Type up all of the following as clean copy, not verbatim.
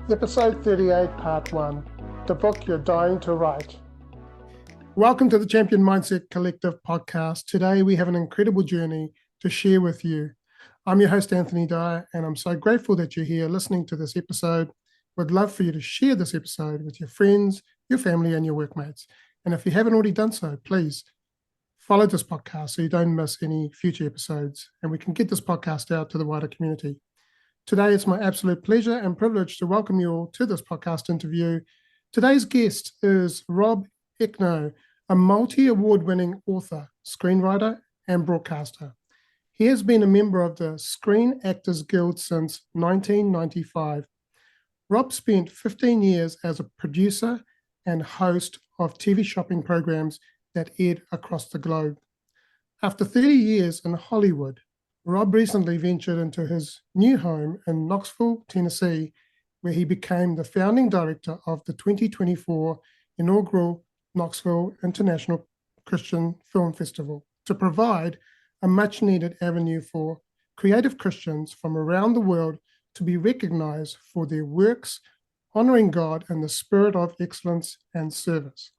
Episode 38, Part 1, The Book You're Dying to Write. Welcome to the Champion Mindset Collective podcast. Today we have an incredible journey to share with you. I'm your host, Anthony Dahya, and I'm so grateful that you're here listening to this episode. Would love for you to share this episode with your friends, your family, and your workmates. And if you haven't already done so, please follow this podcast so you don't miss any future episodes, and we can get this podcast out to the wider community. Today, it's my absolute pleasure and privilege to welcome you all to this podcast interview. Today's guest is Rob Ekno, a multi-award-winning author, screenwriter, and broadcaster. He has been a member of the Screen Actors Guild since 1995. Rob spent 15 years as a producer and host of TV shopping programs that aired across the globe. After 30 years in Hollywood, Rob recently ventured into his new home in Knoxville, Tennessee, where he became the founding director of the 2024 inaugural Knoxville International Christian Film Festival to provide a much-needed avenue for creative Christians from around the world to be recognized for their works, honoring God in the spirit of excellence and service.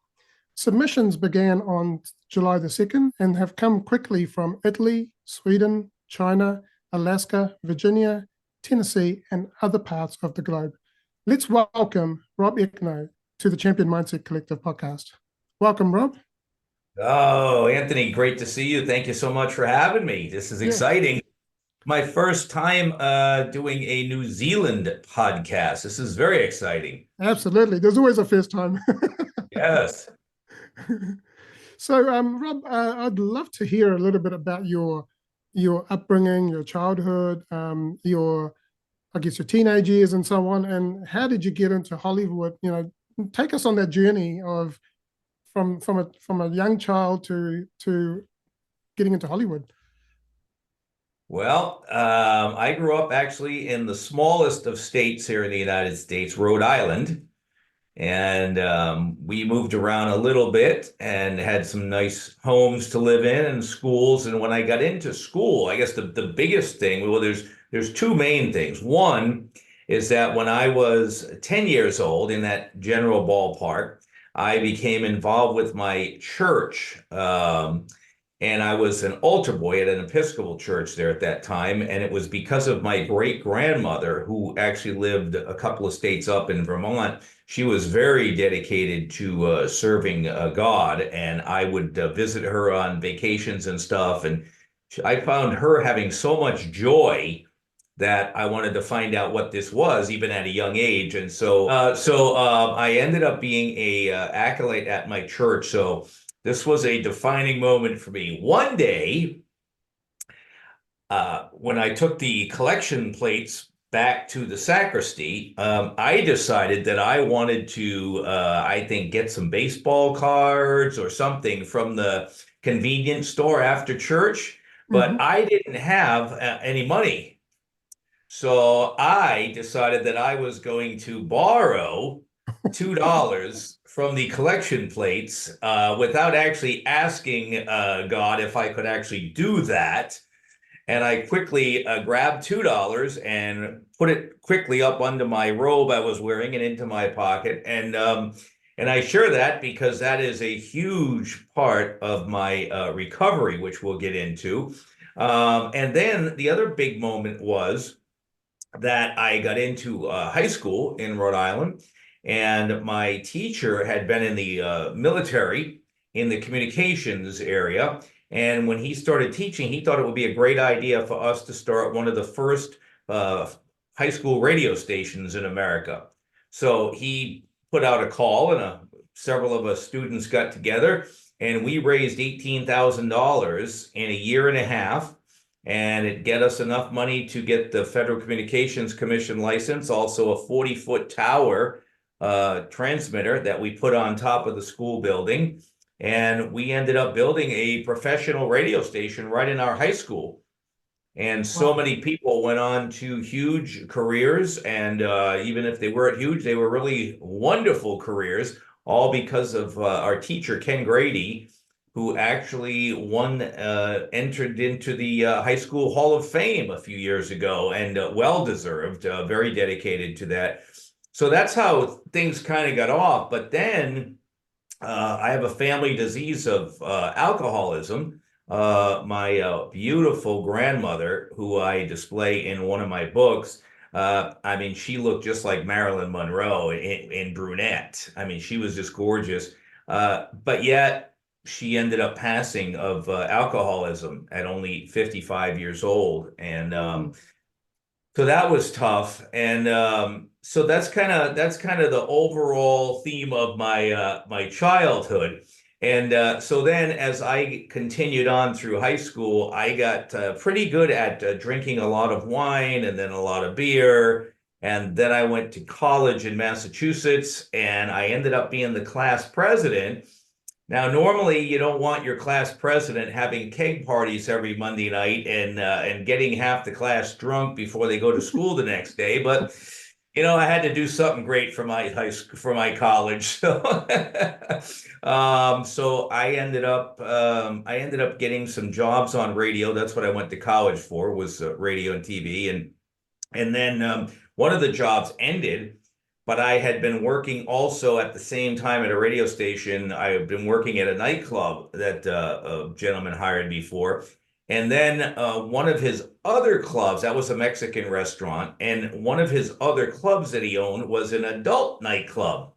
Submissions began on July the 2nd and have come quickly from Italy, Sweden, China, Alaska, Virginia, Tennessee, and other parts of the globe. Let's welcome Rob Ekno to the Champion Mindset Collective podcast. Welcome, Rob. Oh, Anthony, great to see you. Thank you so much for having me. This is exciting. My first time doing a New Zealand podcast. This is very exciting. Absolutely. There's always a first time. Yes. So, Rob, I'd love to hear a little bit about your upbringing, your childhood, your teenage years and so on. And how did you get into Hollywood? You know, take us on that journey of from a young child to getting into Hollywood. Well, I grew up actually in the smallest of states here in the United States, Rhode Island. And we moved around a little bit and had some nice homes to live in and schools. And when I got into school, I guess the biggest thing, well, there's two main things. One is that when I was 10 years old, in that general ballpark, I became involved with my church. And I was an altar boy at an Episcopal church there at that time. And it was because of my great-grandmother, who actually lived a couple of states up in Vermont. She was very dedicated to serving God, and I would visit her on vacations and stuff. And I found her having so much joy that I wanted to find out what this was, even at a young age. And so I ended up being a acolyte at my church. So this was a defining moment for me. One day, when I took the collection plates back to the sacristy, I decided that I wanted to, get some baseball cards or something from the convenience store after church, but I didn't have any money. So I decided that I was going to borrow $2 from the collection plates without actually asking God if I could actually do that. And I quickly grabbed $2 and put it quickly up under my robe I was wearing and into my pocket. And I share that because that is a huge part of my recovery, which we'll get into. And then the other big moment was that I got into high school in Rhode Island, and my teacher had been in the military in the communications area. And when he started teaching, he thought it would be a great idea for us to start one of the first high school radio stations in America. So he put out a call, and several of us students got together, and we raised $18,000 in a year and a half. And it get us enough money to get the Federal Communications Commission license, also a 40-foot tower transmitter that we put on top of the school building. And we ended up building a professional radio station right in our high school. And so many people went on to huge careers. And even if they weren't huge, they were really wonderful careers, all because of our teacher, Ken Grady, who actually entered into the High School Hall of Fame a few years ago, and well-deserved, very dedicated to that. So that's how things kind of got off. But then I have a family disease of alcoholism. My beautiful grandmother, who I display in one of my books, I mean, she looked just like Marilyn Monroe in brunette. I mean, she was just gorgeous. But yet she ended up passing of alcoholism at only 55 years old. And Mm. so that was tough. And so that's kind of the overall theme of my childhood. And so then as I continued on through high school, I got pretty good at drinking a lot of wine and then a lot of beer. And then I went to college in Massachusetts and I ended up being the class president. Now, normally you don't want your class president having keg parties every Monday night and getting half the class drunk before they go to school the next day. But I had to do something great for my high school, for my college. So I ended up getting some jobs on radio. That's what I went to college for, was radio and TV. And then one of the jobs ended, but I had been working also at the same time at a radio station. I had been working at a nightclub that a gentleman hired me for. And then one of his other clubs, that was a Mexican restaurant, and one of his other clubs that he owned was an adult nightclub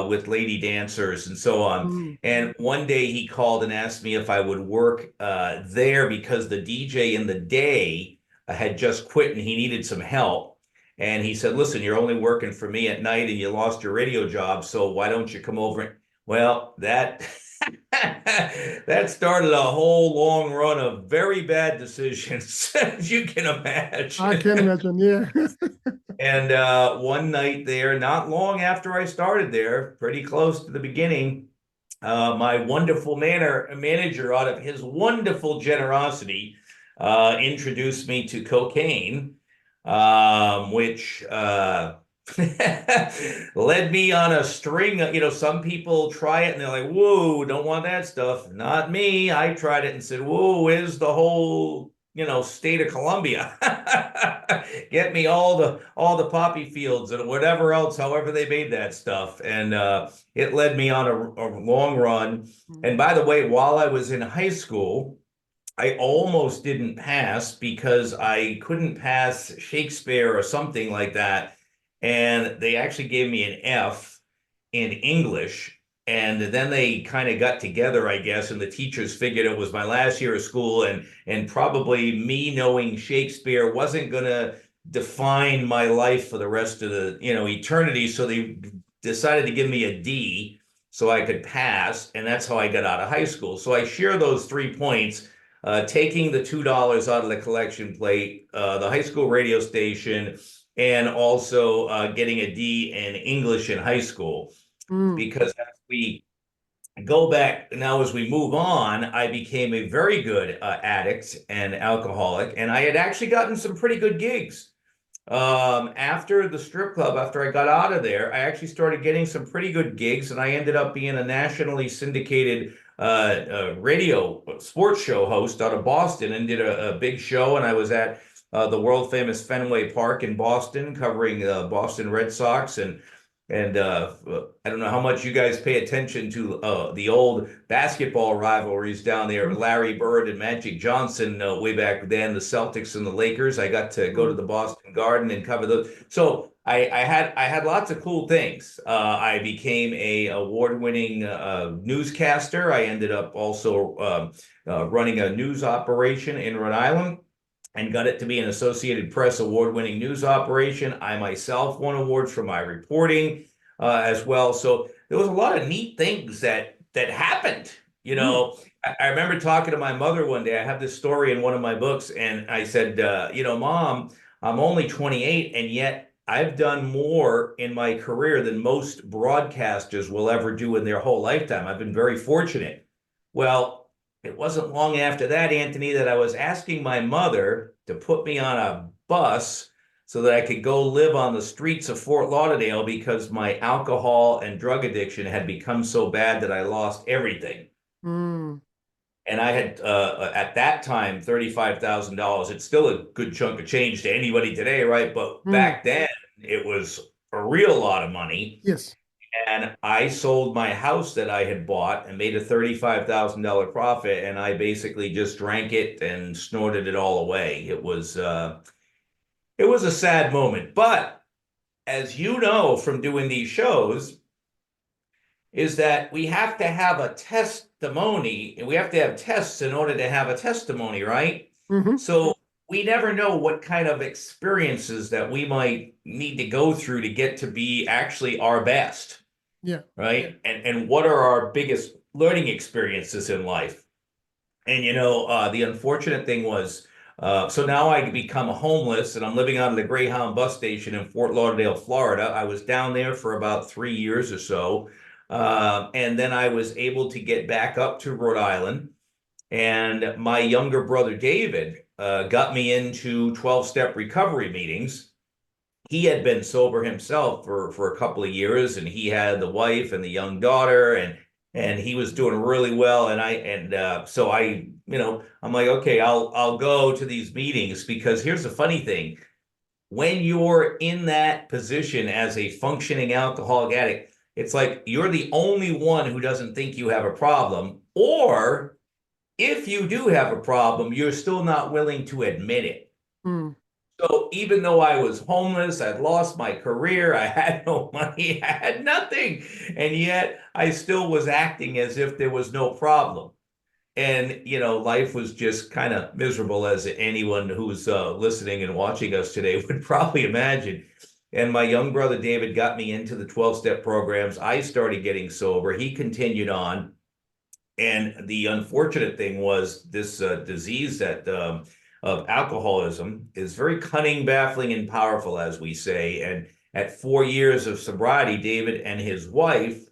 with lady dancers and so on. Mm. And one day he called and asked me if I would work there because the DJ in the day had just quit and he needed some help. And he said, listen, you're only working for me at night and you lost your radio job. So why don't you come over? Well, that that started a whole long run of very bad decisions, as you can I imagine. can imagine. Yeah. And one night there, not long after I started there, pretty close to the beginning, my wonderful manager, out of his wonderful generosity, introduced me to cocaine, which led me on a string. Some people try it and they're like, whoa, don't want that stuff. Not me. I tried it and said, whoa, where's the whole, state of Columbia? Get me all the poppy fields and whatever else, however they made that stuff. And it led me on a long run. And by the way, while I was in high school, I almost didn't pass because I couldn't pass Shakespeare or something like that. And they actually gave me an F in English. And then they kind of got together, I guess, and the teachers figured it was my last year of school, and probably me knowing Shakespeare wasn't gonna define my life for the rest of the, eternity. So they decided to give me a D so I could pass, and that's how I got out of high school. So I share those 3 points, taking the $2 out of the collection plate, the high school radio station, and also getting a D in English in high school. Mm. Because as we go back now, as we move on, I became a very good addict and alcoholic, and I had actually gotten some pretty good gigs. After the strip club, after I got out of there, I actually started getting some pretty good gigs, and I ended up being a nationally syndicated radio sports show host out of Boston, and did a big show. And I was at the world famous Fenway Park in Boston, covering the Boston Red Sox. And I don't know how much you guys pay attention to the old basketball rivalries down there, Larry Bird and Magic Johnson, way back then, the Celtics and the Lakers. I got to go to the Boston Garden and cover those. So I had lots of cool things. I became a award-winning newscaster. I ended up also running a news operation in Rhode Island, and got it to be an Associated Press award-winning news operation. I myself won awards for my reporting as well. So there was a lot of neat things that happened. I remember talking to my mother one day. I have this story in one of my books, and I said, Mom, I'm only 28, and yet I've done more in my career than most broadcasters will ever do in their whole lifetime. I've been very fortunate. Well, it wasn't long after that, Anthony, that I was asking my mother to put me on a bus so that I could go live on the streets of Fort Lauderdale because my alcohol and drug addiction had become so bad that I lost everything. Mm. And I had, at that time, $35,000. It's still a good chunk of change to anybody today, right? But Mm. back then, it was a real lot of money. Yes. And I sold my house that I had bought and made a $35,000 profit. And I basically just drank it and snorted it all away. It was a sad moment. But as you know from doing these shows, is that we have to have a testimony, and we have to have tests in order to have a testimony, right? Mm-hmm. So we never know what kind of experiences that we might need to go through to get to be actually our best, Yeah. right? And what are our biggest learning experiences in life? And the unfortunate thing was, so now I become homeless and I'm living out of the Greyhound bus station in Fort Lauderdale, Florida. I was down there for about 3 years or so. And then I was able to get back up to Rhode Island. And my younger brother, David, got me into 12-step recovery meetings. He had been sober himself for a couple of years, and he had the wife and the young daughter, and he was doing really well. So I'm like, okay, I'll go to these meetings, because here's the funny thing: when you're in that position as a functioning alcoholic addict, it's like you're the only one who doesn't think you have a problem, or if you do have a problem, you're still not willing to admit it. Mm. So even though I was homeless, I'd lost my career, I had no money, I had nothing, and yet I still was acting as if there was no problem. And life was just kind of miserable, as anyone who's listening and watching us today would probably imagine. And my young brother David got me into the 12-step programs. I started getting sober. He continued on. And the unfortunate thing was this disease that of alcoholism is very cunning, baffling, and powerful, as we say. And at 4 years of sobriety, David and his wife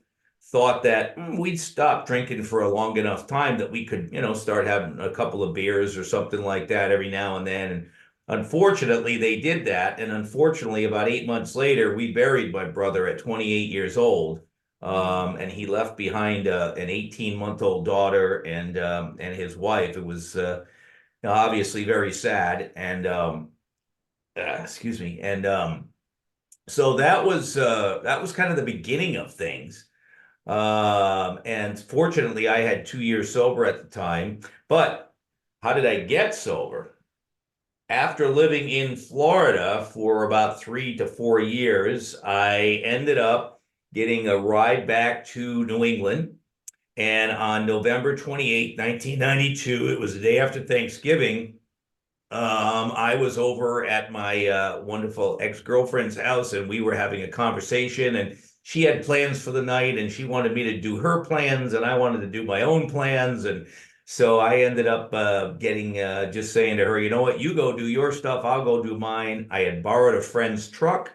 thought that we'd stop drinking for a long enough time that we could, start having a couple of beers or something like that every now and then. And unfortunately, they did that. And unfortunately, about 8 months later, we buried my brother at 28 years old. And he left behind an 18-month-old daughter and his wife. It was obviously very sad. And excuse me. And so that was kind of the beginning of things. And fortunately, I had 2 years sober at the time. But how did I get sober? After living in Florida for about 3 to 4 years, I ended up getting a ride back to New England. And on November 28th, 1992, it was the day after Thanksgiving. I was over at my wonderful ex-girlfriend's house, and we were having a conversation, and she had plans for the night, and she wanted me to do her plans, and I wanted to do my own plans. And so I ended up just saying to her, you know what, you go do your stuff, I'll go do mine. I had borrowed a friend's truck.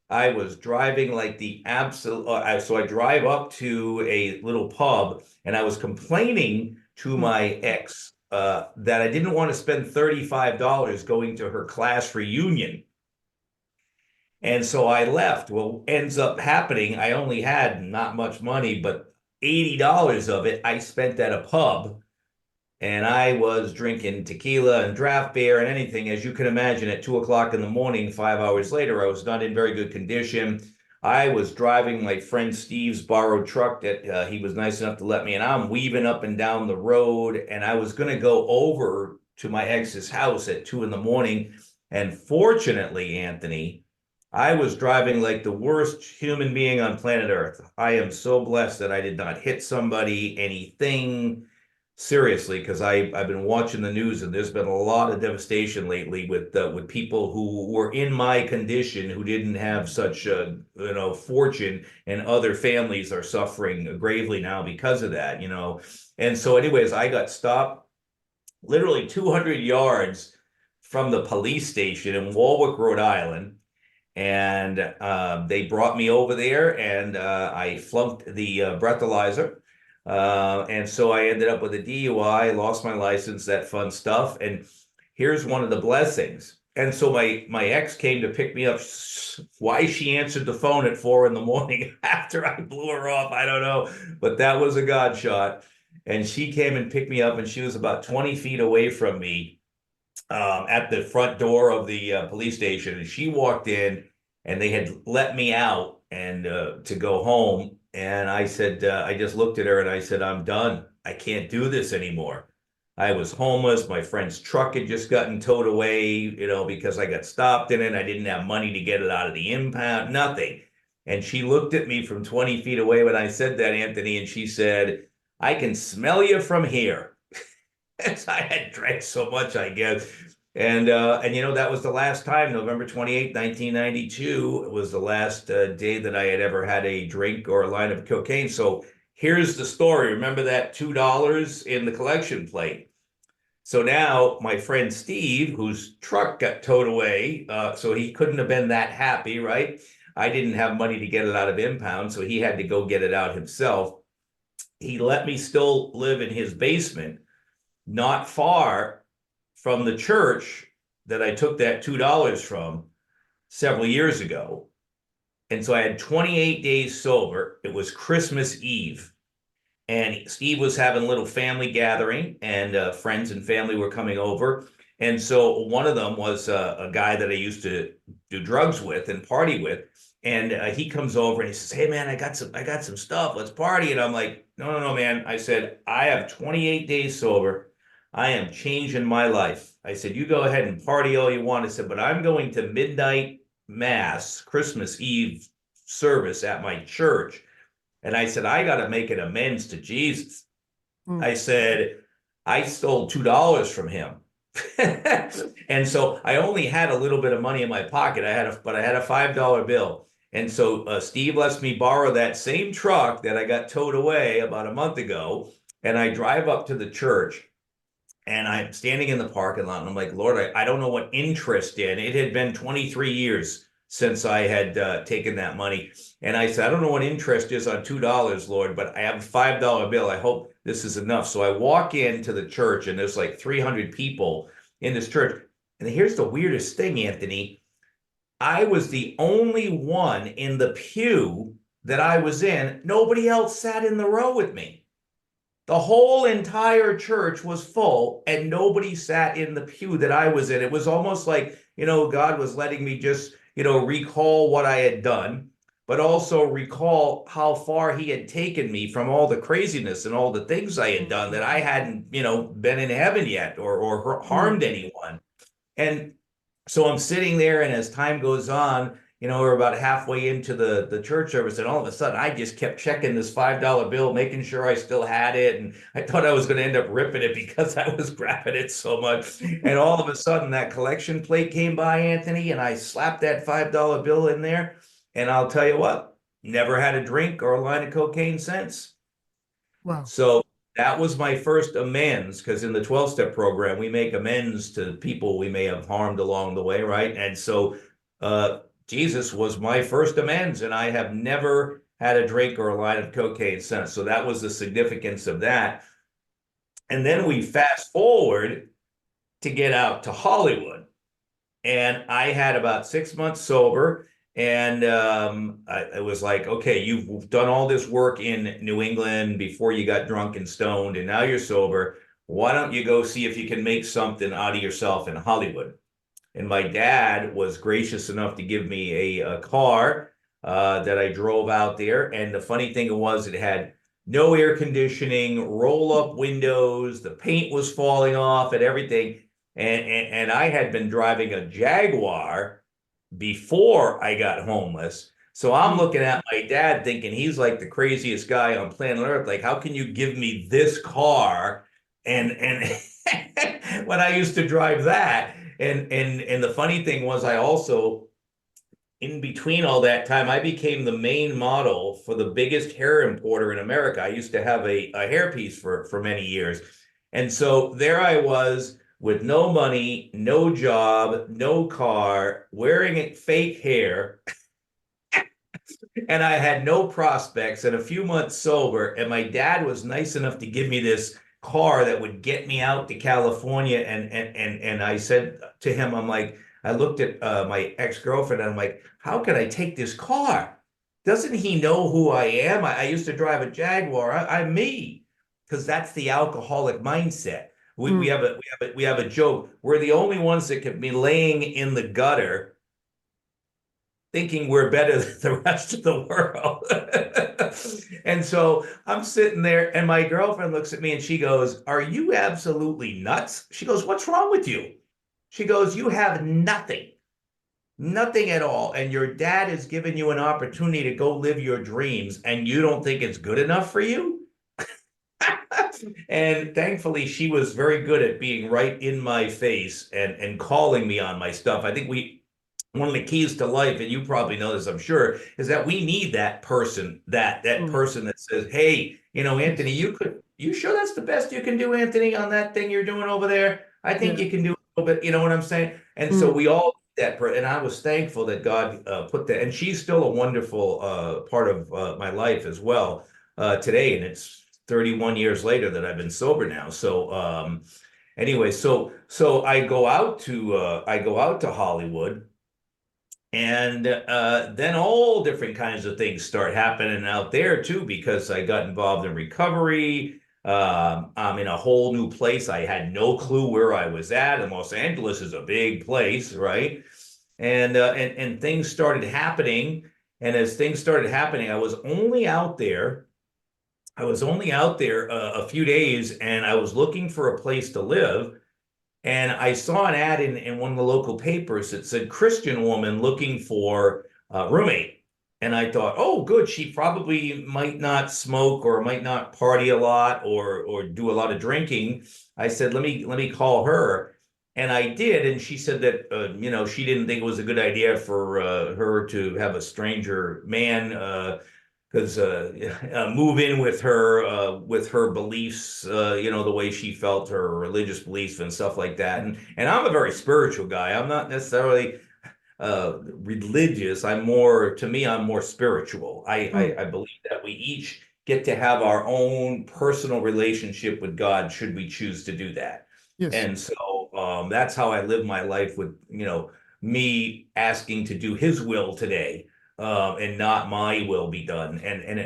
I was driving like the absolute. So I drive up to a little pub, and I was complaining to Mm. my ex that I didn't want to spend $35 going to her class reunion. And so I left. Well, ends up happening, I only had not much money, but $80 of it I spent at a pub, and I was drinking tequila and draft beer and anything, as you can imagine, at 2 o'clock in the morning, 5 hours later. I was not in very good condition. I was driving my friend Steve's borrowed truck that he was nice enough to let me, and I'm weaving up and down the road. And I was going to go over to my ex's house at 2 in the morning. And fortunately, Anthony, I was driving like the worst human being on planet Earth. I am so blessed that I did not hit somebody, anything. Seriously, because I've been watching the news, and there's been a lot of devastation lately with people who were in my condition, who didn't have such fortune, and other families are suffering gravely now because of that. And so, anyways, I got stopped literally 200 yards from the police station in Warwick, Rhode Island. And they brought me over there, and I flunked the breathalyzer. And so I ended up with a DUI, lost my license, that fun stuff. And here's one of the blessings. And so my ex came to pick me up. Why she answered the phone at 4 in the morning after I blew her off, I don't know. But that was a God shot. And she came and picked me up, and she was about 20 feet away from me at the front door of the police station. And she walked in, and they had let me out and to go home. And I said, I just looked at her and I said, I'm done. I can't do this anymore. I was homeless. My friend's truck had just gotten towed away, because I got stopped in it. I didn't have money to get it out of the impound, nothing. And she looked at me from 20 feet away when I said that, Anthony, and she said, I can smell you from here. I had drank so much, I guess. And that was the last time, November 28th, 1992, was the last day that I had ever had a drink or a line of cocaine. So here's the story. Remember that $2 in the collection plate? So now my friend Steve, whose truck got towed away, so he couldn't have been that happy, right? I didn't have money to get it out of impound, so he had to go get it out himself. He let me still live in his basement, not far from the church that I took that $2 from several years ago. And so I had 28 days sober. It was Christmas Eve. And Steve was having a little family gathering, and friends and family were coming over. And so one of them was a guy that I used to do drugs with and party with. And he comes over and he says, "Hey man, I got some stuff. Let's party." And I'm like, no, man. I said, I have 28 days sober. I am changing my life. I said, you go ahead and party all you want. I said, but I'm going to midnight mass, Christmas Eve service at my church. And I said, I got to make an amends to Jesus. I said, I stole $2 from him. And so I only had a little bit of money in my pocket. But I had a $5 bill. And so Steve lets me borrow that same truck that I got towed away about a month ago. And I drive up to the church, and I'm standing in the parking lot, and I'm like, Lord, I don't know what interest in. It had been 23 years since I had taken that money. And I said, I don't know what interest is on $2, Lord, but I have a $5 bill. I hope this is enough. So I walk into the church, and there's like 300 people in this church. And here's the weirdest thing, Anthony. I was the only one in the pew that I was in. Nobody else sat in the row with me. The whole entire church was full, and nobody sat in the pew that I was in. It was almost like, God was letting me just, recall what I had done, but also recall how far he had taken me from all the craziness and all the things I had done, that I hadn't, been in heaven yet or harmed anyone. And so I'm sitting there, and as time goes on, we're about halfway into the church service, and all of a sudden I just kept checking this $5 bill, making sure I still had it. And I thought I was going to end up ripping it because I was grabbing it so much. And all of a sudden that collection plate came by, Anthony, and I slapped that $5 bill in there. And I'll tell you what, never had a drink or a line of cocaine since. Wow. So that was my first amends, because in the 12-step program, we make amends to people we may have harmed along the way, right? And so Jesus was my first amends, and I have never had a drink or a line of cocaine since. So that was the significance of that. And then we fast forward to get out to Hollywood. And I had about 6 months sober. And I was like, okay, you've done all this work in New England before you got drunk and stoned, and now you're sober. Why don't you go see if you can make something out of yourself in Hollywood? And my dad was gracious enough to give me a car that I drove out there. And the funny thing was, it had no air conditioning, roll-up windows, the paint was falling off and everything. And I had been driving a Jaguar before I got homeless. So I'm looking at my dad thinking he's like the craziest guy on planet Earth. Like, how can you give me this car? And when I used to drive that. And the funny thing was, I also, in between all that time, I became the main model for the biggest hair importer in America. I used to have a hairpiece for many years. And so there I was, with no money, no job, no car, wearing fake hair. And I had no prospects, and a few months sober. And my dad was nice enough to give me this car that would get me out to California. And I said to him, I'm like, I looked at my ex-girlfriend, and I'm like, how can I take this car? Doesn't he know who I am? I used to drive a Jaguar. I'm me, because that's the alcoholic mindset. We have a joke. We're the only ones that can be laying in the gutter thinking we're better than the rest of the world. And so I'm sitting there, and my girlfriend looks at me and she goes, "Are you absolutely nuts?" She goes, "What's wrong with you?" She goes, "You have nothing, nothing at all. And your dad has given you an opportunity to go live your dreams, and you don't think it's good enough for you?" And thankfully, she was very good at being right in my face and calling me on my stuff. I think one of the keys to life, and you probably know this, I'm sure, is that we need that person, that Mm. person that says, "Hey, Anthony, Yes. you sure that's the best you can do, Anthony, on that thing you're doing over there? I think Yeah. you can do a little bit." You know what I'm saying? And so Mm. we all need that person, and I was thankful that God put that, and she's still a wonderful part of my life as well today, and it's 31 years later that I've been sober now. So anyway, so I go out to Hollywood, and then all different kinds of things start happening out there too, because I got involved in recovery. I'm in a whole new place. I had no clue where I was at. And Los Angeles is a big place, right? And things started happening. And as things started happening, I was only out there a few days, and I was looking for a place to live. And I saw an ad in one of the local papers that said Christian woman looking for a roommate. And I thought, oh, good. She probably might not smoke or might not party a lot or do a lot of drinking. I said, let me call her. And I did. And she said that, she didn't think it was a good idea for her to have a stranger man because move in with her beliefs, the way she felt, her religious beliefs and stuff like that. And I'm a very spiritual guy. I'm not necessarily religious. I'm more spiritual. Mm. I believe that we each get to have our own personal relationship with God should we choose to do that. Yes. And so that's how I live my life with, me asking to do his will today, and not my will be done.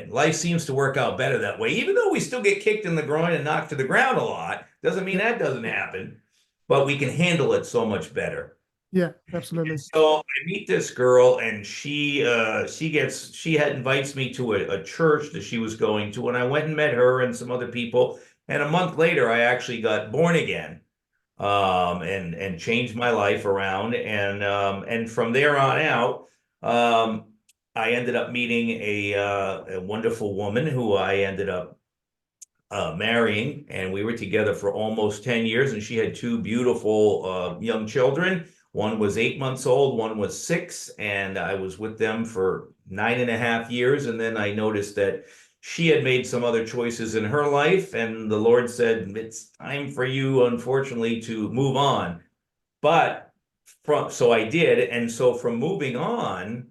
Life seems to work out better that way, even though we still get kicked in the groin and knocked to the ground a lot. Doesn't mean Yeah. that doesn't happen, but we can handle it so much better. Yeah. And Absolutely. so I meet this girl, and she had invites me to a church that she was going to, and I went and met her and some other people. And a month later, I actually got born again, and changed my life around. And from there on out, um, I ended up meeting a wonderful woman who I ended up marrying, and we were together for almost 10 years, and she had two beautiful young children. One was 8 months old, one was six, and I was with them for 9.5 years. And then I noticed that she had made some other choices in her life, and the Lord said, "It's time for you, unfortunately, to move on." But so I did. And so from moving on,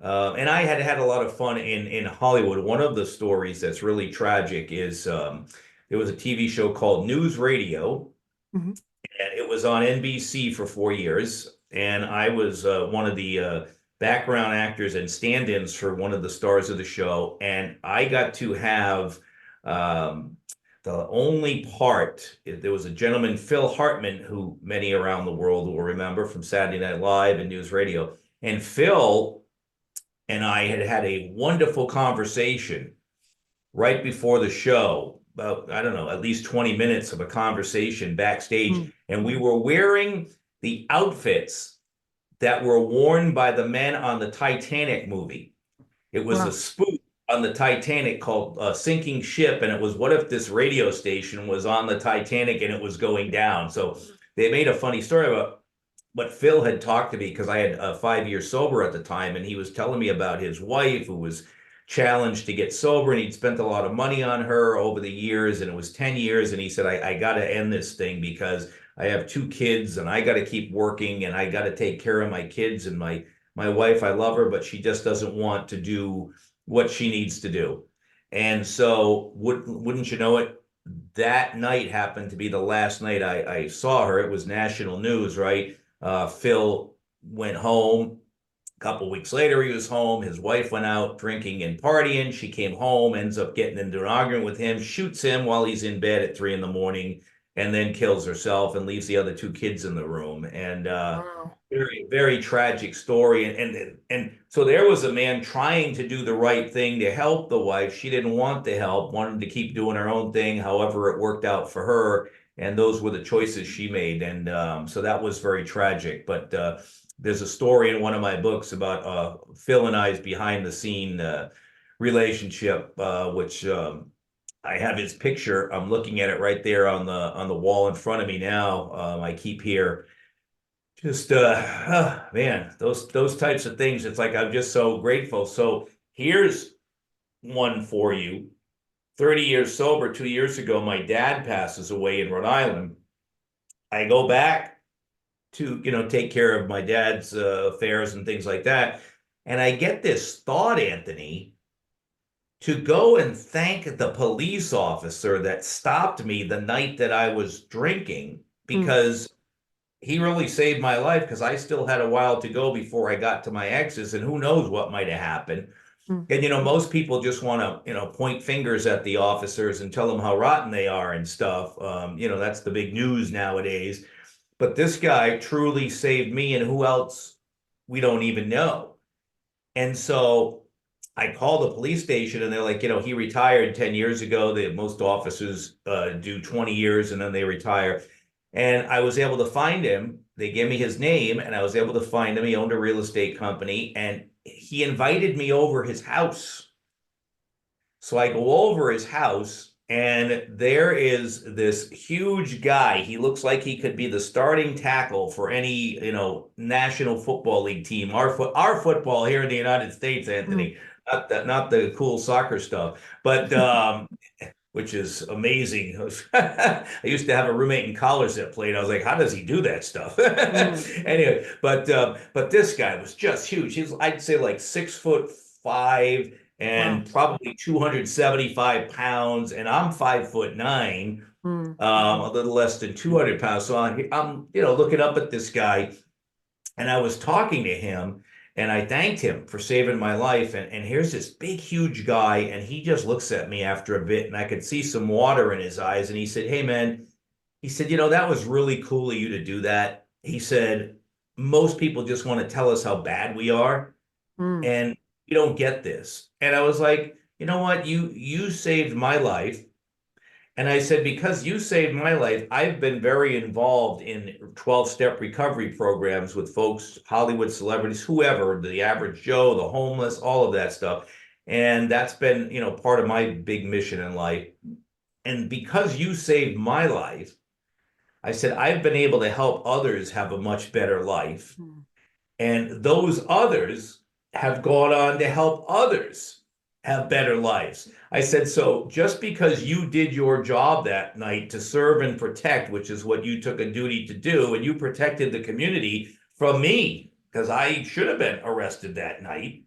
and I had had a lot of fun in Hollywood. One of the stories that's really tragic is there was a TV show called News Radio, Hmm. and it was on NBC for 4 years. And I was one of the background actors and stand-ins for one of the stars of the show. And I got to have um, the only part. There was a gentleman, Phil Hartman, who many around the world will remember from Saturday Night Live and News Radio. And Phil and I had had a wonderful conversation right before the show, about, I don't know, at least 20 minutes of a conversation backstage. Mm. And we were wearing the outfits that were worn by the men on the Titanic movie. It was a Wow. spoof on the Titanic called Sinking Ship. And it was, what if this radio station was on the Titanic and it was going down? So they made a funny story about what Phil had talked to me, because I had a 5 years sober at the time, and he was telling me about his wife who was challenged to get sober, and he'd spent a lot of money on her over the years, and it was 10 years. And he said, I got to end this thing because I have two kids and I got to keep working and I got to take care of my kids, and my wife, I love her, but she just doesn't want to do what she needs to do. And so wouldn't you know it, that night happened to be the last night I saw her. It was national news, right? Phil went home. A couple weeks later, he was home. His wife went out drinking and partying. She came home, ends up getting into an argument with him, shoots him while he's in bed at 3 in the morning, and then kills herself and leaves the other two kids in the room. And Wow. very, very tragic story. And so there was a man trying to do the right thing to help the wife. She didn't want the help, wanted to keep doing her own thing. However, it worked out for her, and those were the choices she made. And so that was very tragic. But there's a story in one of my books about Phil and I's behind the scene relationship, which I have his picture. I'm looking at it right there on the wall in front of me now. I keep here. Just man, those types of things. It's like I'm just so grateful. So here's one for you. 30 years sober, 2 years ago, my dad passes away in Rhode Island. I go back to, take care of my dad's affairs and things like that. And I get this thought, Anthony, to go and thank the police officer that stopped me the night that I was drinking, Mm, because he really saved my life, because I still had a while to go before I got to my exes, and who knows what might have happened. mm, And most people just want to, point fingers at the officers and tell them how rotten they are and stuff. That's the big news nowadays. But this guy truly saved me, and who else we don't even know. And so I called the police station, and they're like, he retired 10 years ago. Most officers do 20 years and then they retire. And I was able to find him. They gave me his name, and I was able to find him. He owned a real estate company, and he invited me over his house. So I go over his house, and there is this huge guy. He looks like he could be the starting tackle for any, National Football League team. Our football here in the United States, mm, Anthony, not the cool soccer stuff, but which is amazing. I used to have a roommate in college that played. I was like, how does he do that stuff? mm. Anyway, but this guy was just huge. He's, I'd say, like 6'5" Wow. and probably 275 pounds, and I'm 5'9", Mm, a little less than 200 pounds. So I'm looking up at this guy, and I was talking to him, and I thanked him for saving my life. And here's this big, huge guy, and he just looks at me after a bit, and I could see some water in his eyes. And he said, "Hey, man," he said, "that was really cool of you to do that." He said, "Most people just want to tell us how bad we are, mm, and we don't get this." And I was like, "You know what? You saved my life." And I said, because you saved my life, I've been very involved in 12-step recovery programs with folks, Hollywood celebrities, whoever, the average Joe, the homeless, all of that stuff. And that's been, part of my big mission in life. And because you saved my life, I said, I've been able to help others have a much better life. mm. And those others have gone on to help others have better lives. I said, so just because you did your job that night to serve and protect, which is what you took a duty to do, and you protected the community from me, because I should have been arrested that night.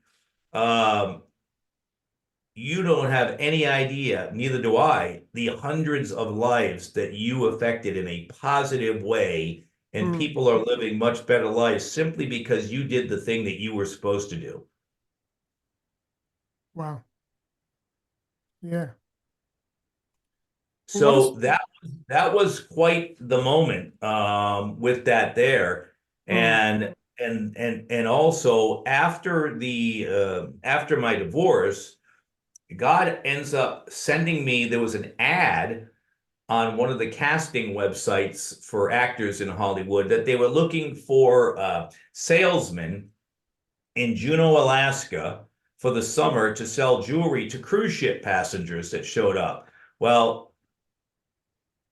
Um, you don't have any idea, neither do I, the hundreds of lives that you affected in a positive way, and Mm, people are living much better lives simply because you did the thing that you were supposed to do. wow. Yeah. Well, what is? So that was quite the moment with that there. Mm, And also after my divorce, God ends up sending me, there was an ad on one of the casting websites for actors in Hollywood that they were looking for salesmen in Juneau, Alaska for the summer to sell jewelry to cruise ship passengers that showed up. Well,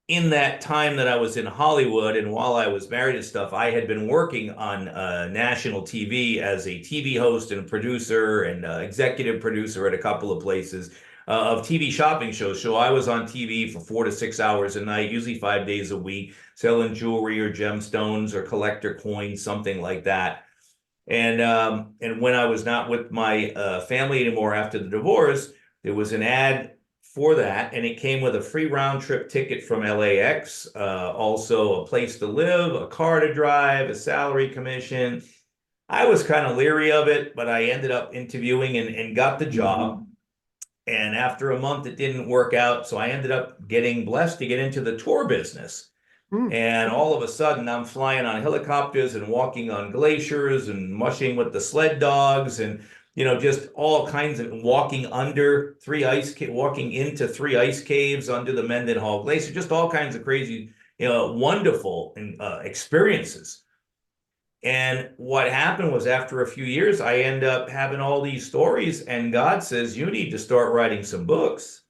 in that time that I was in Hollywood and while I was married and stuff, I had been working on national TV as a TV host and producer and executive producer at a couple of places of TV shopping shows. So I was on TV for 4 to 6 hours a night, usually 5 days a week, selling jewelry or gemstones or collector coins, something like that. And when I was not with my family anymore after the divorce, there was an ad for that, and it came with a free round trip ticket from LAX, also a place to live, a car to drive, a salary commission. I was kind of leery of it, but I ended up interviewing and got the job. And after a month, it didn't work out. So I ended up getting blessed to get into the tour business. Mm. And all of a sudden, I'm flying on helicopters and walking on glaciers and mushing with the sled dogs and, just all kinds of walking walking into 3 ice caves under the Mendenhall Glacier, just all kinds of crazy, wonderful experiences. And what happened was after a few years, I end up having all these stories, and God says, you need to start writing some books.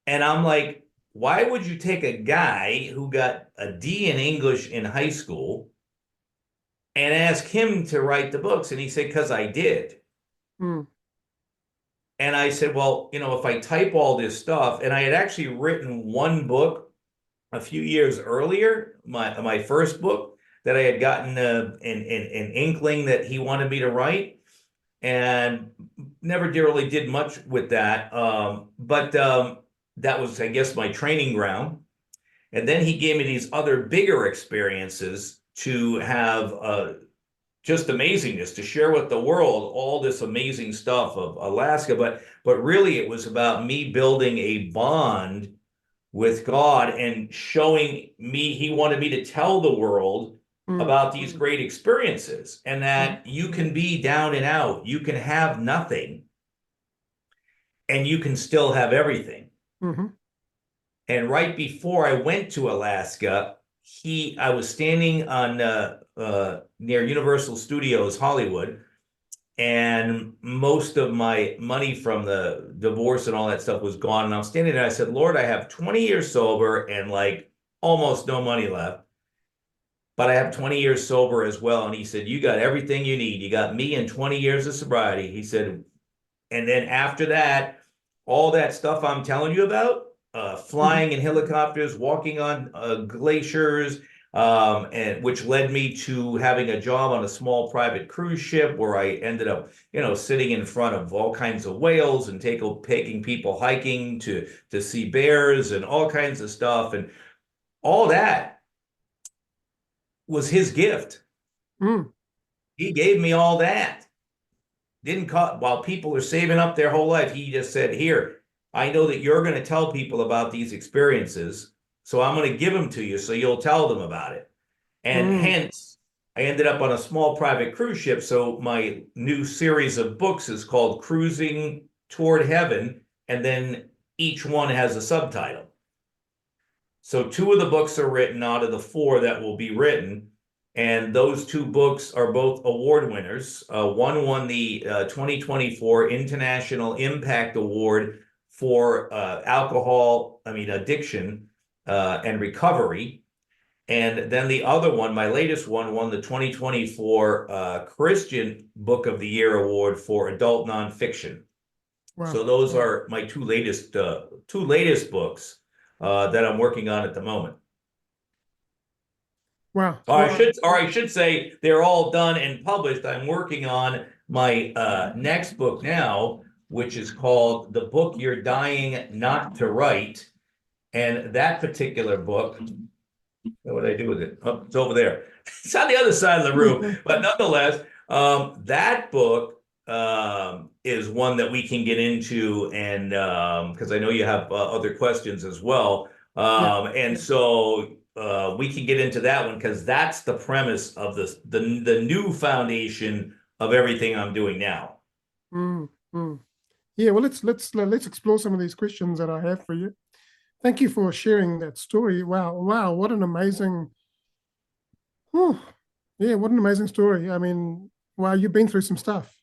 And I'm like, why would you take a guy who got a D in English in high school and ask him to write the books? And he said, because I did. Mm. And I said, well, if I type all this stuff, and I had actually written one book a few years earlier, my first book that I had gotten an inkling that he wanted me to write, and never really did much with that. But that was, I guess, my training ground. And then he gave me these other bigger experiences to have just amazingness to share with the world, all this amazing stuff of Alaska. But really, it was about me building a bond with God and showing me, he wanted me to tell the world Mm. about these great experiences, and Mm. that you can be down and out, you can have nothing, and you can still have everything. Mm-hmm. And right before I went to Alaska, I was standing on near Universal Studios Hollywood, and most of my money from the divorce and all that stuff was gone. And I'm standing there. I said, Lord, I have 20 years sober and like almost no money left, but I have 20 years sober as well. And he said, you got everything you need. You got me and 20 years of sobriety. He said, and then after that, all that stuff I'm telling you about, Mm-hmm. flying in helicopters, walking on glaciers, and which led me to having a job on a small private cruise ship where I ended up, sitting in front of all kinds of whales and taking people hiking to see bears and all kinds of stuff. And all that was his gift. Mm. He gave me all that. Didn't cost, while people are saving up their whole life, he just said, here, I know that you're going to tell people about these experiences, so I'm going to give them to you so you'll tell them about it. And Mm. hence, I ended up on a small private cruise ship. So my new series of books is called Cruising Toward Heaven, and then each one has a subtitle. So two of the books are written out of the four that will be written. And those two books are both award winners. One won the 2024 International Impact Award for addiction and recovery. And then the other one, my latest one, won the 2024 Christian Book of the Year Award for adult nonfiction. Wow. So those are my two latest books that I'm working on at the moment. Wow. Or Well, I should say they're all done and published. I'm working on my next book now, which is called The Book You're Dying Not to Write. And that particular book, what did I do with it? Oh, it's over there. It's on the other side of the room. But nonetheless, that book is one that we can get into, and because I know you have other questions as well. yeah. And so we can get into that one because that's the premise of the new foundation of everything I'm doing now. Mm. Mm. Yeah. Well, let's explore some of these questions that I have for you. Thank you for sharing that story. Wow. Wow. What an amazing. Oh, yeah. What an amazing story. I mean, wow. You've been through some stuff,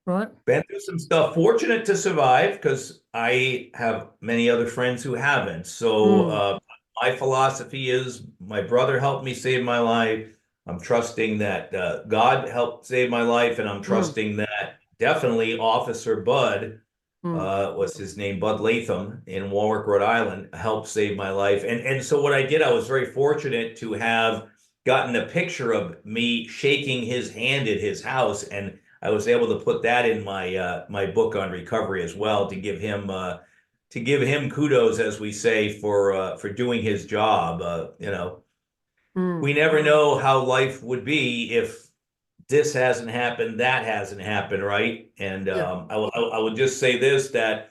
right? Been through some stuff. Fortunate to survive because I have many other friends who haven't. So Mm. my philosophy is my brother helped me save my life. I'm trusting that God helped save my life, and I'm Mm. trusting that definitely Officer Bud Mm. was his name, Bud Latham in Warwick, Rhode Island, helped save my life. And so what I did, I was very fortunate to have gotten a picture of me shaking his hand at his house, and I was able to put that in my book on recovery as well to give him kudos, as we say, for doing his job. Mm. We never know how life would be if this hasn't happened, that hasn't happened, right? And Yeah. I will just say this, that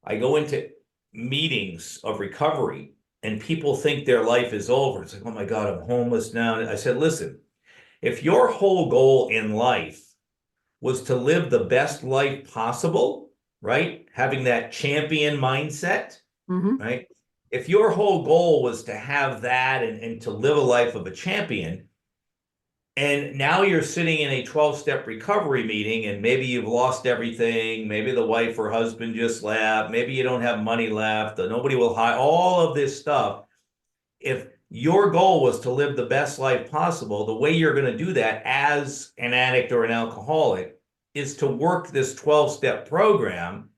I go into meetings of recovery and people think their life is over. It's like, oh my God, I'm homeless now. And I said, listen, if your whole goal in life was to live the best life possible, right? Having that champion mindset, Hmm. right? If your whole goal was to have that and to live a life of a champion, and now you're sitting in a 12-step recovery meeting, and maybe you've lost everything. Maybe the wife or husband just left. Maybe you don't have money left. Nobody will hire all of this stuff. If your goal was to live the best life possible, the way you're going to do that as an addict or an alcoholic is to work this 12-step program,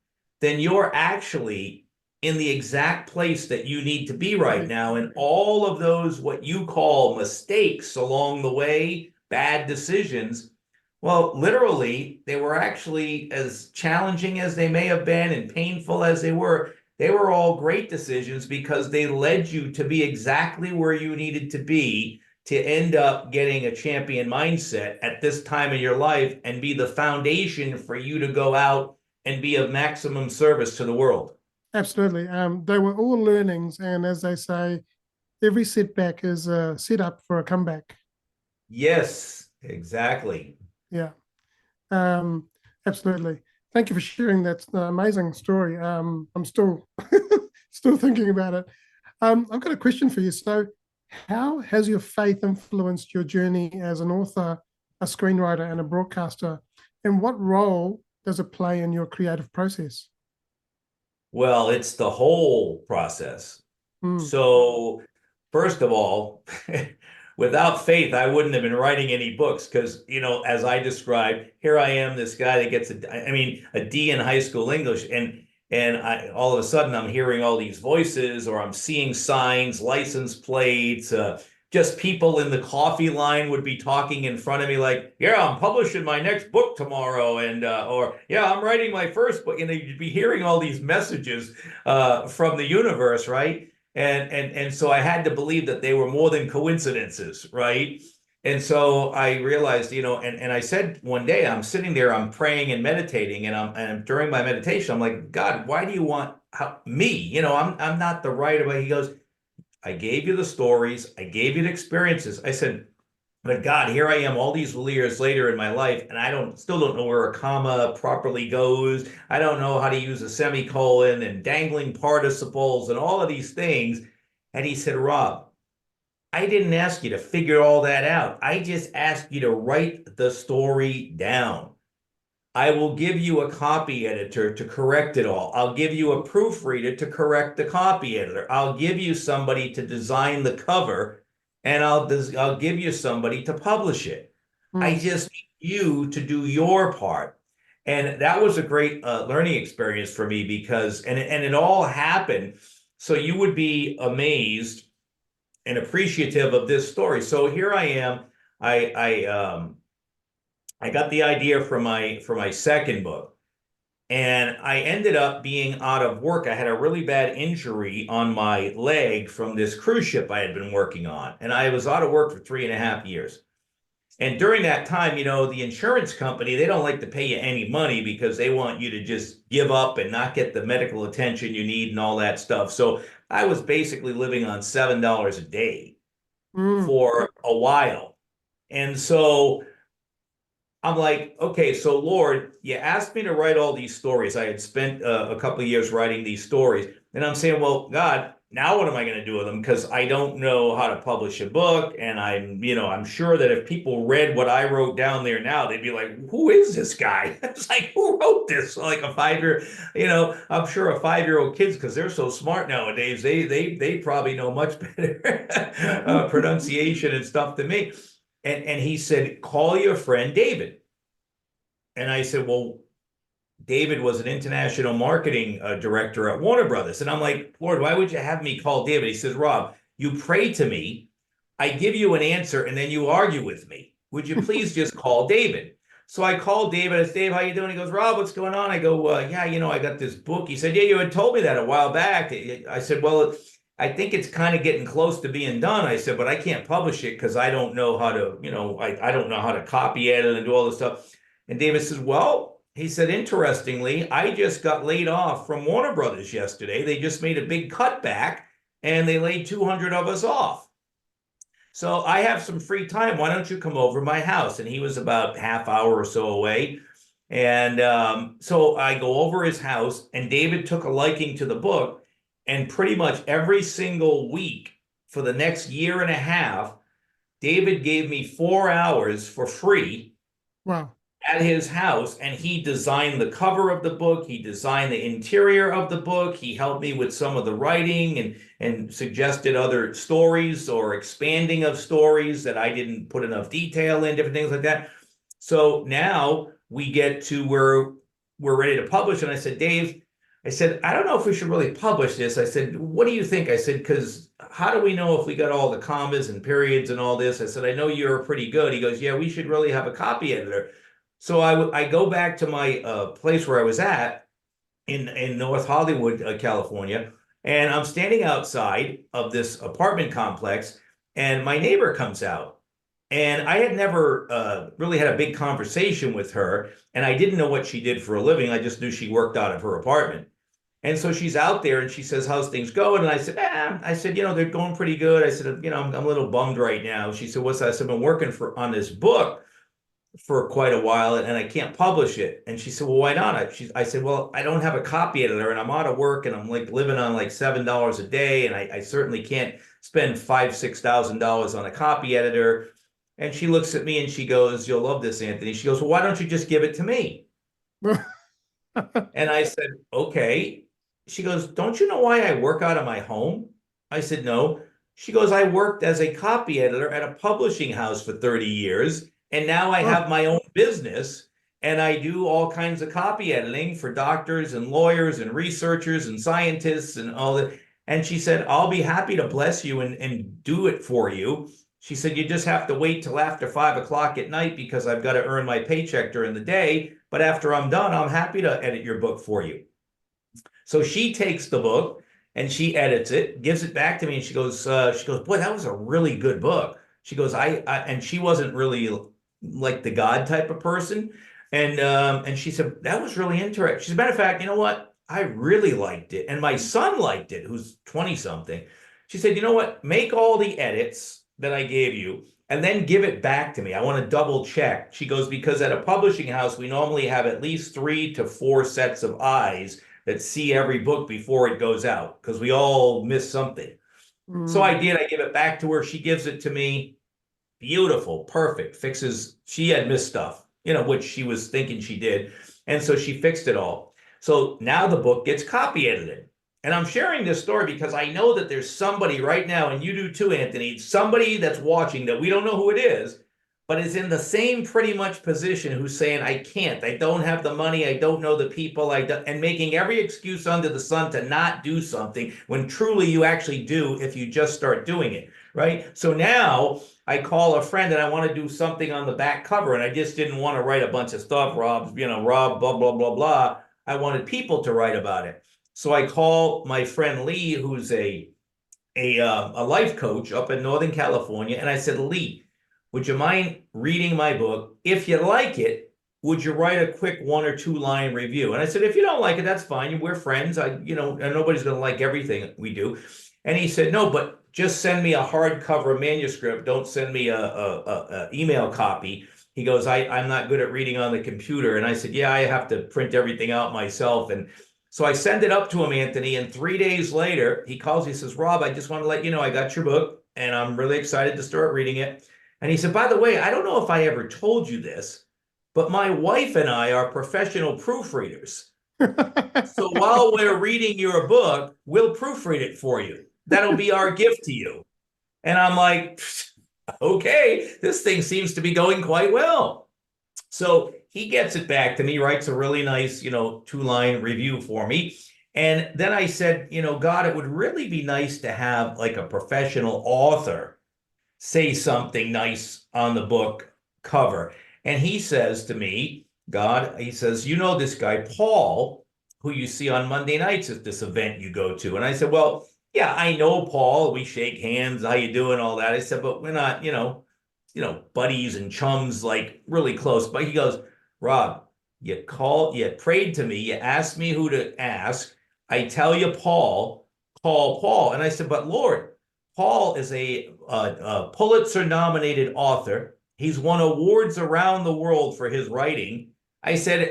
then you're actually in the exact place that you need to be right now. And all of those, what you call mistakes along the way, bad decisions, well, literally, they were actually, as challenging as they may have been and painful as they were all great decisions because they led you to be exactly where you needed to be to end up getting a champion mindset at this time in your life and be the foundation for you to go out and be of maximum service to the world. Absolutely. They were all learnings, and as they say, every setback is a setup for a comeback. Yes, exactly. Yeah. Um, Absolutely. Thank you for sharing that amazing story. I'm still still thinking about it. I've got a question for you. So, how has your faith influenced your journey as an author, a screenwriter, and a broadcaster? And what role does it play in your creative process? Well, it's the whole process. Mm, So, first of all, without faith, I wouldn't have been writing any books because, as I described, here I am, this guy that gets a D in high school English, and all of a sudden I'm hearing all these voices, or I'm seeing signs, license plates, just people in the coffee line would be talking in front of me like, yeah, I'm publishing my next book tomorrow, and or yeah, I'm writing my first book. You'd be hearing all these messages from the universe, right? And so I had to believe that they were more than coincidences, right? And so I realized, and I said one day, I'm sitting there, I'm praying and meditating, and during my meditation, I'm like, God, why do you want me? I'm not the right way. He goes, I gave you the stories, I gave you the experiences. I said, but God, here I am all these years later in my life, and I still don't know where a comma properly goes. I don't know how to use a semicolon and dangling participles and all of these things. And he said, Rob, I didn't ask you to figure all that out. I just asked you to write the story down. I will give you a copy editor to correct it all. I'll give you a proofreader to correct the copy editor. I'll give you somebody to design the cover, and I'll give you somebody to publish it. I mm, just need you to do your part. And that was a great learning experience for me because, and it all happened. So you would be amazed and appreciative of this story. So here I am. I got the idea for my second book, and I ended up being out of work. I had a really bad injury on my leg from this cruise ship I had been working on, and I was out of work for 3.5 years. And during that time, the insurance company, they don't like to pay you any money because they want you to just give up and not get the medical attention you need and all that stuff. So I was basically living on $7 a day mm, for a while. And so I'm like, okay, so Lord, you asked me to write all these stories. I had spent a couple of years writing these stories. And I'm saying, well, God, now what am I going to do with them? Because I don't know how to publish a book. And I'm sure that if people read what I wrote down there now, they'd be like, who is this guy? It's like, who wrote this? Like a 5-year, I'm sure a 5-year-old kids, because they're so smart nowadays, they probably know much better pronunciation and stuff than me. And he said, call your friend David. And I said, well, David was an international marketing director at Warner Brothers. And I'm like, Lord, why would you have me call David? He says, Rob, you pray to me, I give you an answer, and then you argue with me. Would you please just call David? So I called David. I said, Dave, how you doing? He goes, Rob, what's going on? I go, yeah, I got this book. He said, yeah, you had told me that a while back. I said, well, I think it's kind of getting close to being done. I said, but I can't publish it because I don't know how to, I don't know how to copy edit and do all this stuff. And David says, well, he said, interestingly, I just got laid off from Warner Brothers yesterday. They just made a big cutback and they laid 200 of us off. So I have some free time. Why don't you come over to my house? And he was about half hour or so away. And so I go over his house, and David took a liking to the book. And pretty much every single week for the next year and a half, David gave me 4 hours for free. Wow. At his house, and he designed the cover of the book. He designed the interior of the book. He helped me with some of the writing and suggested other stories or expanding of stories that I didn't put enough detail in, different things like that. So now we get to where we're ready to publish. And I said, Dave, I said, I don't know if we should really publish this. I said, what do you think? I said, because how do we know if we got all the commas and periods and all this? I said, I know you're pretty good. He goes, yeah, we should really have a copy editor. So I go back to my place where I was at in North Hollywood, California, and I'm standing outside of this apartment complex, and my neighbor comes out. And I had never really had a big conversation with her, and I didn't know what she did for a living. I just knew she worked out of her apartment. And so she's out there and she says, how's things going? And I said, they're going pretty good. I said, I'm a little bummed right now. She said, what's that? I said, I've been working on this book for quite a while and I can't publish it. And she said, well, why not? I said, well, I don't have a copy editor and I'm out of work and I'm like living on like $7 a day. And I certainly can't spend $5,000-$6,000 on a copy editor. And she looks at me and she goes, you'll love this, Anthony. She goes, well, why don't you just give it to me? And I said, okay. She goes, don't you know why I work out of my home? I said, no. She goes, I worked as a copy editor at a publishing house for 30 years. And now I have my own business and I do all kinds of copy editing for doctors and lawyers and researchers and scientists and all that. And she said, I'll be happy to bless you and do it for you. She said, you just have to wait till after 5 o'clock at night because I've got to earn my paycheck during the day. But after I'm done, I'm happy to edit your book for you. So she takes the book and she edits it, gives it back to me. And she goes, boy, that was a really good book. She goes, and she wasn't really like the God type of person. And she said, that was really interesting. She said, matter of fact, you know what? I really liked it. And my son liked it, who's 20 something. She said, you know what? Make all the edits that I gave you and then give it back to me. I want to double check. She goes, because at a publishing house, we normally have at least 3 to 4 sets of eyes that see every book before it goes out because we all miss something. So I did. I give it back to her. She gives it to me. Beautiful, perfect, fixes. She had missed stuff, which she was thinking she did. And so she fixed it all. So now the book gets copy edited. And I'm sharing this story because I know that there's somebody right now, and you do too, Anthony, somebody that's watching that we don't know who it is, but is in the same pretty much position who's saying, I can't, I don't have the money, I don't know the people, and making every excuse under the sun to not do something when truly you actually do if you just start doing it, right? So now I call a friend and I want to do something on the back cover and I just didn't want to write a bunch of stuff, Rob, Rob, blah, blah, blah, blah. I wanted people to write about it. So I call my friend Lee, who's a life coach up in Northern California. And I said, Lee, would you mind reading my book? If you like it, would you write a quick 1 or 2 line review? And I said, if you don't like it, that's fine. We're friends. And nobody's going to like everything we do. And he said, no, but just send me a hardcover manuscript. Don't send me a email copy. He goes, I'm not good at reading on the computer. And I said, yeah, I have to print everything out myself. And so I send it up to him, Anthony. And 3 days later, he calls, he says, Rob, I just want to let you know I got your book and I'm really excited to start reading it. And he said, by the way, I don't know if I ever told you this, but my wife and I are professional proofreaders. So while we're reading your book, we'll proofread it for you. That'll be our gift to you. And I'm like, okay, this thing seems to be going quite well. So he gets it back to me, writes a really nice, 2-line review for me. And then I said, God, it would really be nice to have like a professional author say something nice on the book cover. And he says to me, God, he says, this guy, Paul, who you see on Monday nights at this event you go to. And I said, well, yeah, I know Paul. We shake hands. How you doing? All that. I said, but we're not, buddies and chums like really close. But he goes, Rob, you prayed to me. You asked me who to ask. I tell you, Paul, call Paul. And I said, but Lord, Paul is a Pulitzer-nominated author. He's won awards around the world for his writing. I said,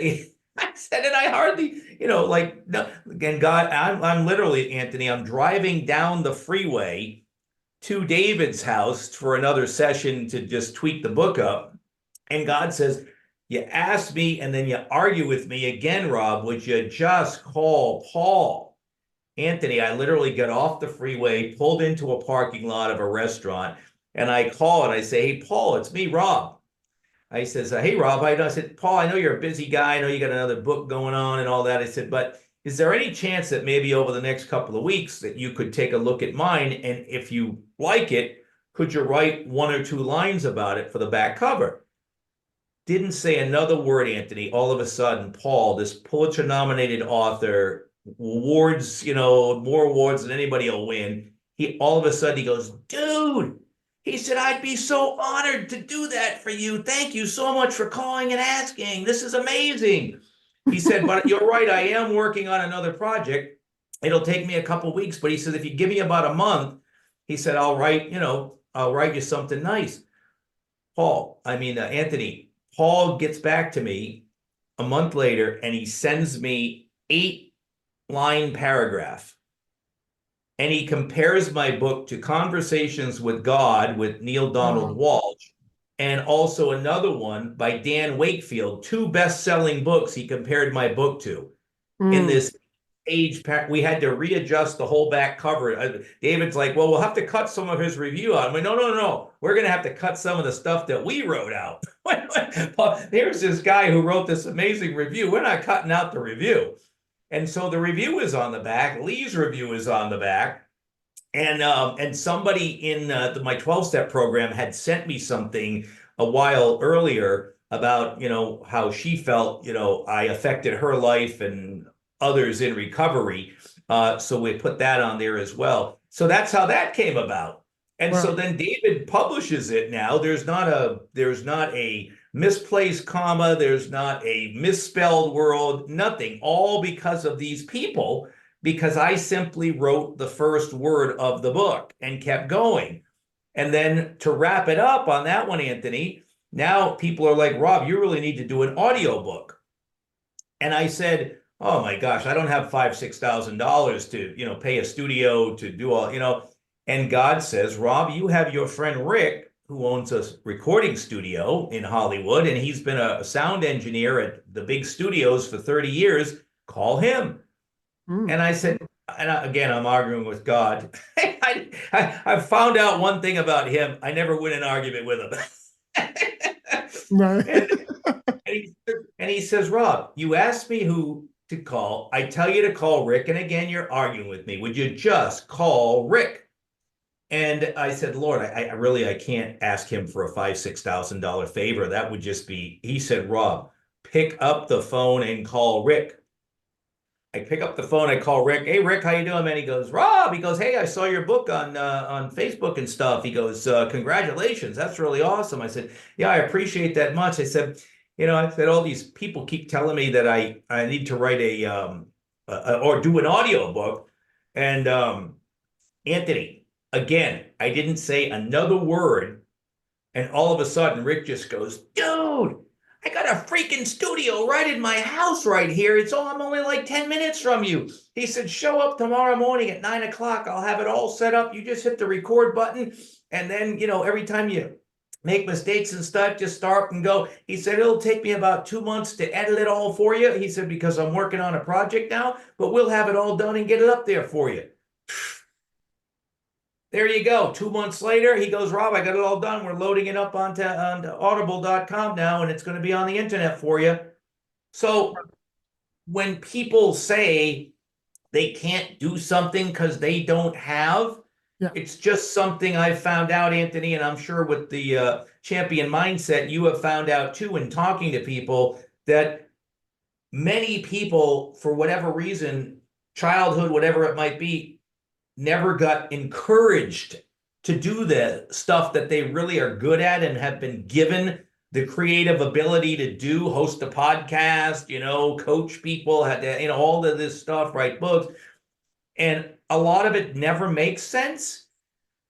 I said, and I hardly, like, no, again, God, I'm literally, Anthony, I'm driving down the freeway to David's house for another session to just tweak the book up. And God says, you ask me and then you argue with me again, Rob, would you just call Paul? Anthony, I literally got off the freeway, pulled into a parking lot of a restaurant, and I call and I say, hey, Paul, it's me, Rob. I says, hey, Rob, I said, Paul, I know you're a busy guy. I know you got another book going on and all that. I said, but is there any chance that maybe over the next couple of weeks that you could take a look at mine? And if you like it, could you write one or two lines about it for the back cover? Didn't say another word, Anthony. All of a sudden, Paul, this Pulitzer-nominated author, awards, more awards than anybody will win. All of a sudden he goes, dude, he said, I'd be so honored to do that for you. Thank you so much for calling and asking. This is amazing. He said, but you're right. I am working on another project. It'll take me a couple of weeks, but he said, if you give me about a month, he said, I'll write you something nice. Anthony, Paul gets back to me a month later and he sends me 8-line paragraph. And he compares my book to Conversations with God with Neil Donald Walsh, and also another one by Dan Wakefield, 2 best-selling books he compared my book to. In this age, we had to readjust the whole back cover. David's like, well, we'll have to cut some of his review out. I'm like, no. We're going to have to cut some of the stuff that we wrote out. Here's this guy who wrote this amazing review. We're not cutting out the review. And so the review is on the back. Lee's review is on the back. And somebody in my 12-step program had sent me something a while earlier about, how she felt, I affected her life and others in recovery. So we put that on there as well. So that's how that came about. And so then David publishes it now. There's not a misplaced comma. There's not a misspelled word, nothing, all because of these people, because I simply wrote the first word of the book and kept going. And then to wrap it up on that one, Anthony, now people are like, Rob, you really need to do an audio book. And I said, oh my gosh, I don't have $5,000-$6,000 to, pay a studio to do all, and God says, Rob, you have your friend Rick, who owns a recording studio in Hollywood, and he's been a sound engineer at the big studios for 30 years. Call him. And I said, again, I'm arguing with God. I found out one thing about him. I never win an argument with him. No. and he says, Rob, you asked me who to call. I tell you to call Rick. And again, you're arguing with me. Would you just call Rick? And I said, Lord, I can't ask him for a $5,000-$6,000 favor. That would just be, he said, Rob, pick up the phone and call Rick. I pick up the phone, I call Rick. Hey, Rick, how you doing, man? He goes, Rob. He goes, hey, I saw your book on Facebook and stuff. He goes, congratulations. That's really awesome. I said, yeah, I appreciate that much. I said, all these people keep telling me that I need to write or do an audio book. And Anthony, again, I didn't say another word. And all of a sudden, Rick just goes, dude, I got a freaking studio right in my house right here. I'm only like 10 minutes from you. He said, show up tomorrow morning at 9 o'clock. I'll have it all set up. You just hit the record button. And then, every time you make mistakes and stuff, just start and go. He said, it'll take me about 2 months to edit it all for you. He said, because I'm working on a project now, but we'll have it all done and get it up there for you. There you go. 2 months later, he goes, Rob, I got it all done. We're loading it up onto audible.com now, and it's going to be on the internet for you. So when people say they can't do something because they don't have, it's just something I've found out, Anthony, and I'm sure with the champion mindset, you have found out too in talking to people that many people, for whatever reason, childhood, whatever it might be, never got encouraged to do the stuff that they really are good at and have been given the creative ability to do, host a podcast, coach people, had to, all of this stuff, write books. And a lot of it never makes sense.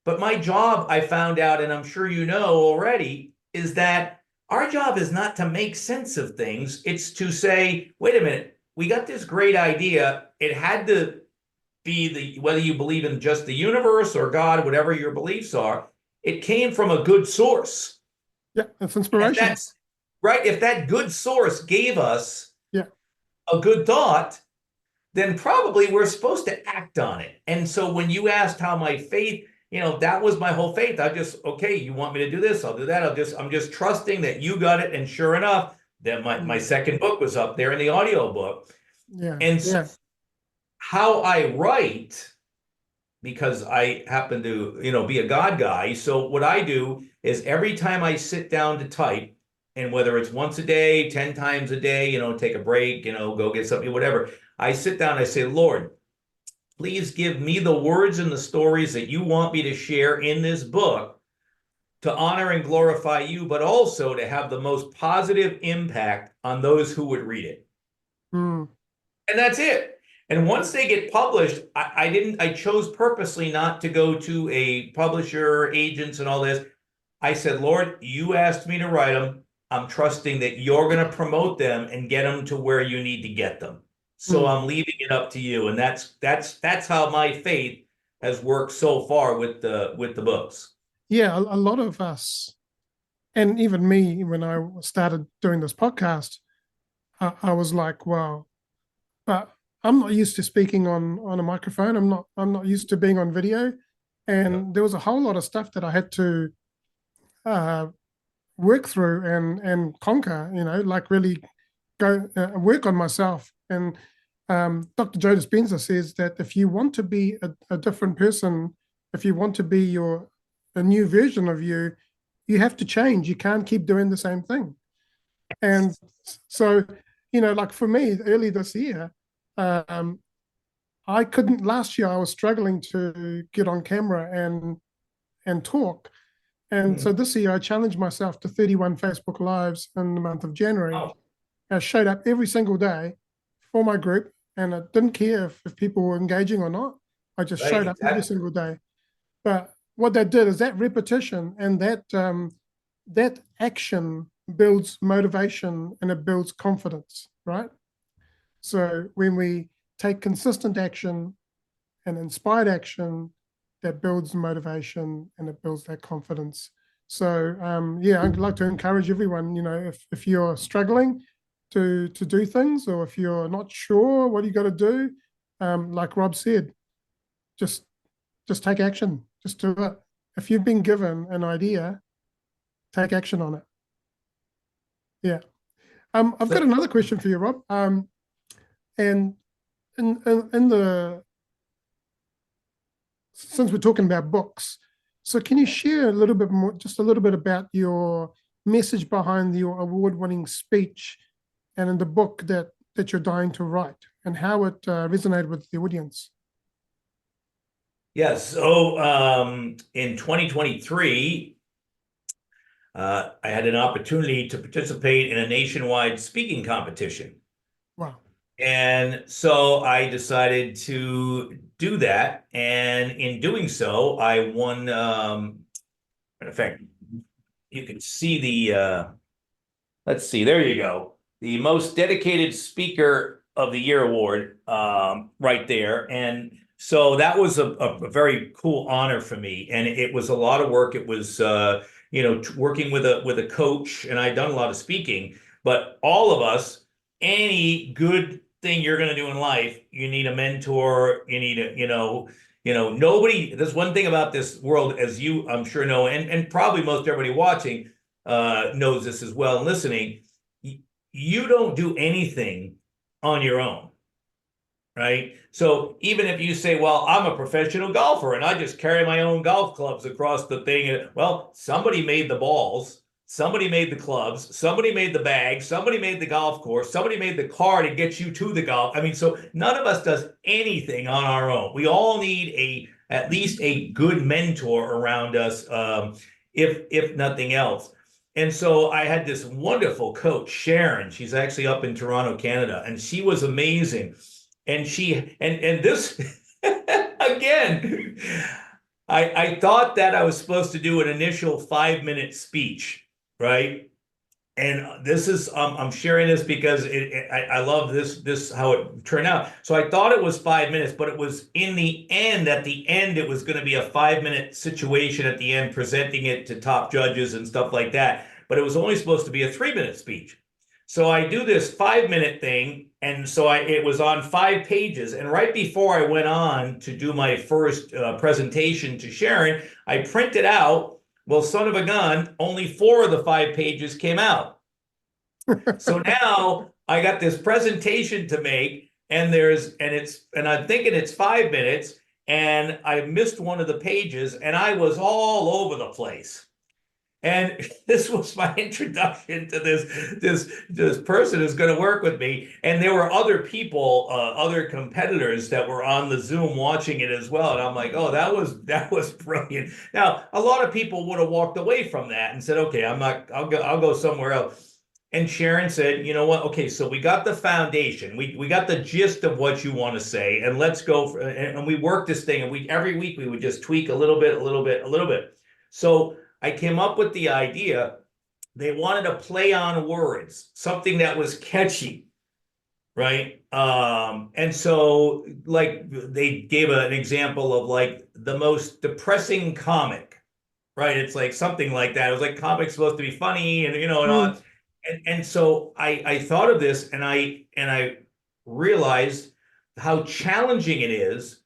But my job, I found out, and I'm sure you know already, is that our job is not to make sense of things. It's to say, wait a minute, we got this great idea. It had to be whether you believe in just the universe or God, whatever your beliefs are, it came from a good source. Yeah, that's inspiration. That's right. If that good source gave us yeah. a good thought, then probably we're supposed to act on it. And so when you asked how my faith, that was my whole faith. Okay, you want me to do this? I'll do that. I'm just trusting that you got it. And sure enough, then my second book was up there in the audio book. Yeah. And so how I write, because I happen to, be a God guy. So what I do is every time I sit down to type, and whether it's once a day, 10 times a day, take a break, go get something, whatever, I sit down, I say, Lord, please give me the words and the stories that you want me to share in this book to honor and glorify you, but also to have the most positive impact on those who would read it. And that's it. And once they get published, I chose purposely not to go to a publisher, agents, and all this. I said, Lord, you asked me to write them. I'm trusting that you're going to promote them and get them to where you need to get them. So I'm leaving it up to you. And that's how my faith has worked so far with the books. Yeah, a lot of us, and even me, when I started doing this podcast, I was like, wow, but I'm not used to speaking on a microphone. I'm not used to being on video. And there was a whole lot of stuff that I had to work through and conquer, like really go work on myself. And Dr. Joe Dispenza says that if you want to be a different person, if you want to be a new version of you, you have to change. You can't keep doing the same thing. And so, like for me, early this year, I couldn't. Last year, I was struggling to get on camera and talk. And so this year, I challenged myself to 31 Facebook Lives in the month of January. Oh. I showed up every single day for my group, and I didn't care if people were engaging or not. I just showed up every single day. But what that did is that repetition and that action builds motivation and it builds confidence, right? So when we take consistent action and inspired action, that builds motivation and it builds that confidence. So I'd like to encourage everyone, if you're struggling to do things, or if you're not sure what you got to do, like Rob said, just take action. Just do it. If you've been given an idea, take action on it. Yeah. I've got another question for you, Rob. And since we're talking about books, so can you share a little bit more, just a little bit about your message behind your award-winning speech and in the book that you're dying to write, and how it resonated with the audience? Yes. So in 2023, I had an opportunity to participate in a nationwide speaking competition. Wow. And so I decided to do that. And in doing so, I won, in fact, you can see let's see, there you go. The Most Dedicated Speaker of the Year award right there. And so that was a very cool honor for me. And it was a lot of work. It was, working with a coach, and I'd done a lot of speaking, but all of us, any good thing you're going to do in life, you need a mentor. You need nobody. There's one thing about this world, as you, I'm sure know, and probably most everybody watching knows this as well and listening. You don't do anything on your own, right? So even if you say, well, I'm a professional golfer and I just carry my own golf clubs across the thing. Well, somebody made the balls. Somebody made the clubs, somebody made the bag, somebody made the golf course, somebody made the car to get you to the golf. I mean, so none of us does anything on our own. We all need at least a good mentor around us, if nothing else. And so I had this wonderful coach, Sharon. She's actually up in Toronto, Canada, and she was amazing. And this again, I thought that I was supposed to do an initial 5-minute speech, right? And this is I'm sharing this because I love this how it turned out. So I thought it was 5 minutes, but it was in the end. At the end, it was going to be a 5-minute situation at the end, presenting it to top judges and stuff like that. But it was only supposed to be a 3-minute speech. So I do this 5-minute thing, and so it was on 5 pages. And right before I went on to do my first presentation to Sharon, I printed out. Well, son of a gun, only 4 of the 5 pages came out. So now I got this presentation to make, and I'm thinking it's 5 minutes, and I missed one of the pages, and I was all over the place. And this was my introduction to this person who's going to work with me. And there were other people, other competitors that were on the Zoom watching it as well. And I'm like, oh, that was brilliant. Now, a lot of people would have walked away from that and said, okay, I'll go somewhere else. And Sharon said, you know what? Okay, so we got the foundation. We got the gist of what you want to say, and let's go. And we worked this thing, and every week we would just tweak a little bit, a little bit, a little bit. So I came up with the idea. They wanted to play on words, something that was catchy, right? And so like they gave an example of like the most depressing comic, right? It's like something like that. It was like comics supposed to be funny and and all. And so I thought of this, and I realized how challenging it is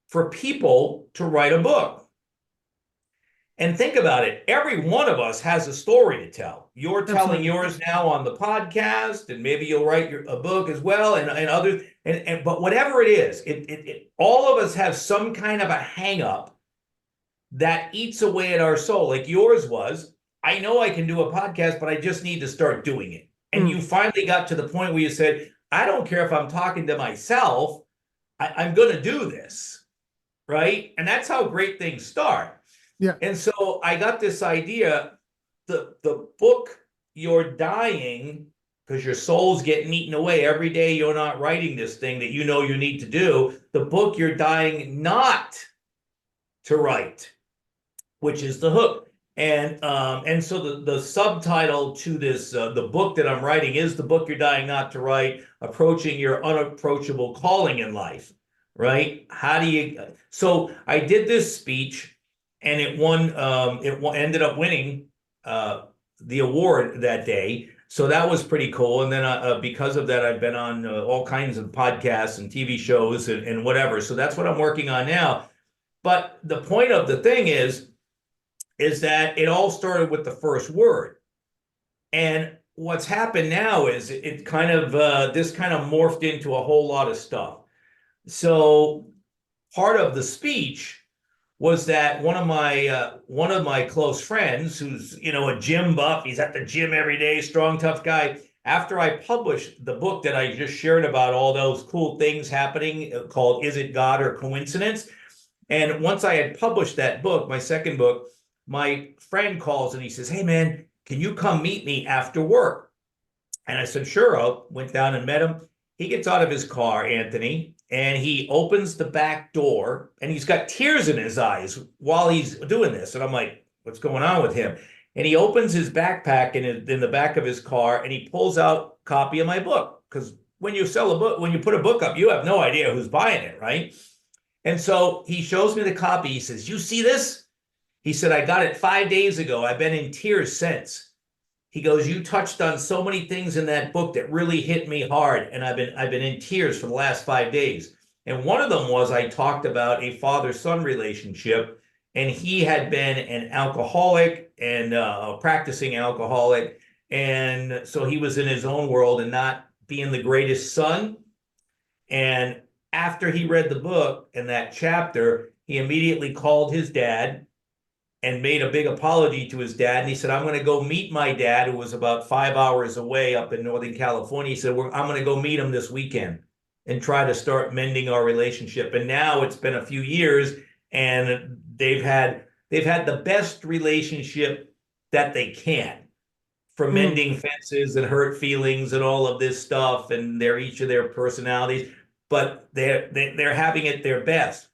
for people to write a book. And think about it. Every one of us has a story to tell. You're telling yours now on the podcast, and maybe you'll write a book as well, and others. But whatever it is, all of us have some kind of a hang up that eats away at our soul. Like yours was, I know I can do a podcast, but I just need to start doing it. And you finally got to the point where you said, I don't care if I'm talking to myself, I'm going to do this, right? And that's how great things start. Yeah. And so I got this idea, the book, You're Dying, because your soul's getting eaten away every day. You're not writing this thing that you know you need to do. The book You're Dying Not to Write, which is the hook. And so the subtitle to this, the book that I'm writing is The Book You're Dying Not to Write, Approaching Your Unapproachable Calling in Life, right? So I did this speech, and it ended up winning the award that day. So that was pretty cool. And then because of that, I've been on all kinds of podcasts and TV shows and whatever. So that's what I'm working on now. But the point of the thing is that it all started with the first word. And what's happened now is it kind of this kind of morphed into a whole lot of stuff. So part of the speech was that one of my close friends, who's a gym buff, he's at the gym every day, strong, tough guy. After I published the book that I just shared about all those cool things happening called Is It God or Coincidence? And once I had published that book, my second book, my friend calls and he says, hey man, can you come meet me after work? And I said, sure. I went down and met him. He gets out of his car, Anthony, and he opens the back door, and he's got tears in his eyes while he's doing this. And I'm like, what's going on with him? And he opens his backpack in the back of his car, and he pulls out a copy of my book. Because when you sell a book, when you put a book up, you have no idea who's buying it, right? And so he shows me the copy. He says, you see this? He said, I got it 5 days ago. I've been in tears since. He goes, you touched on so many things in that book that really hit me hard. And I've been in tears for the last 5 days. And one of them was I talked about a father-son relationship, and he had been an alcoholic and a practicing alcoholic. And so he was in his own world and not being the greatest son. And after he read the book and that chapter, he immediately called his dad and made a big apology to his dad. And he said, I'm going to go meet my dad, who was about 5 hours away up in Northern California. He said, I'm going to go meet him this weekend and try to start mending our relationship. And now it's been a few years, and they've had the best relationship that for mending fences and hurt feelings and all of this stuff, and they're each of their personalities, but they're having it their best.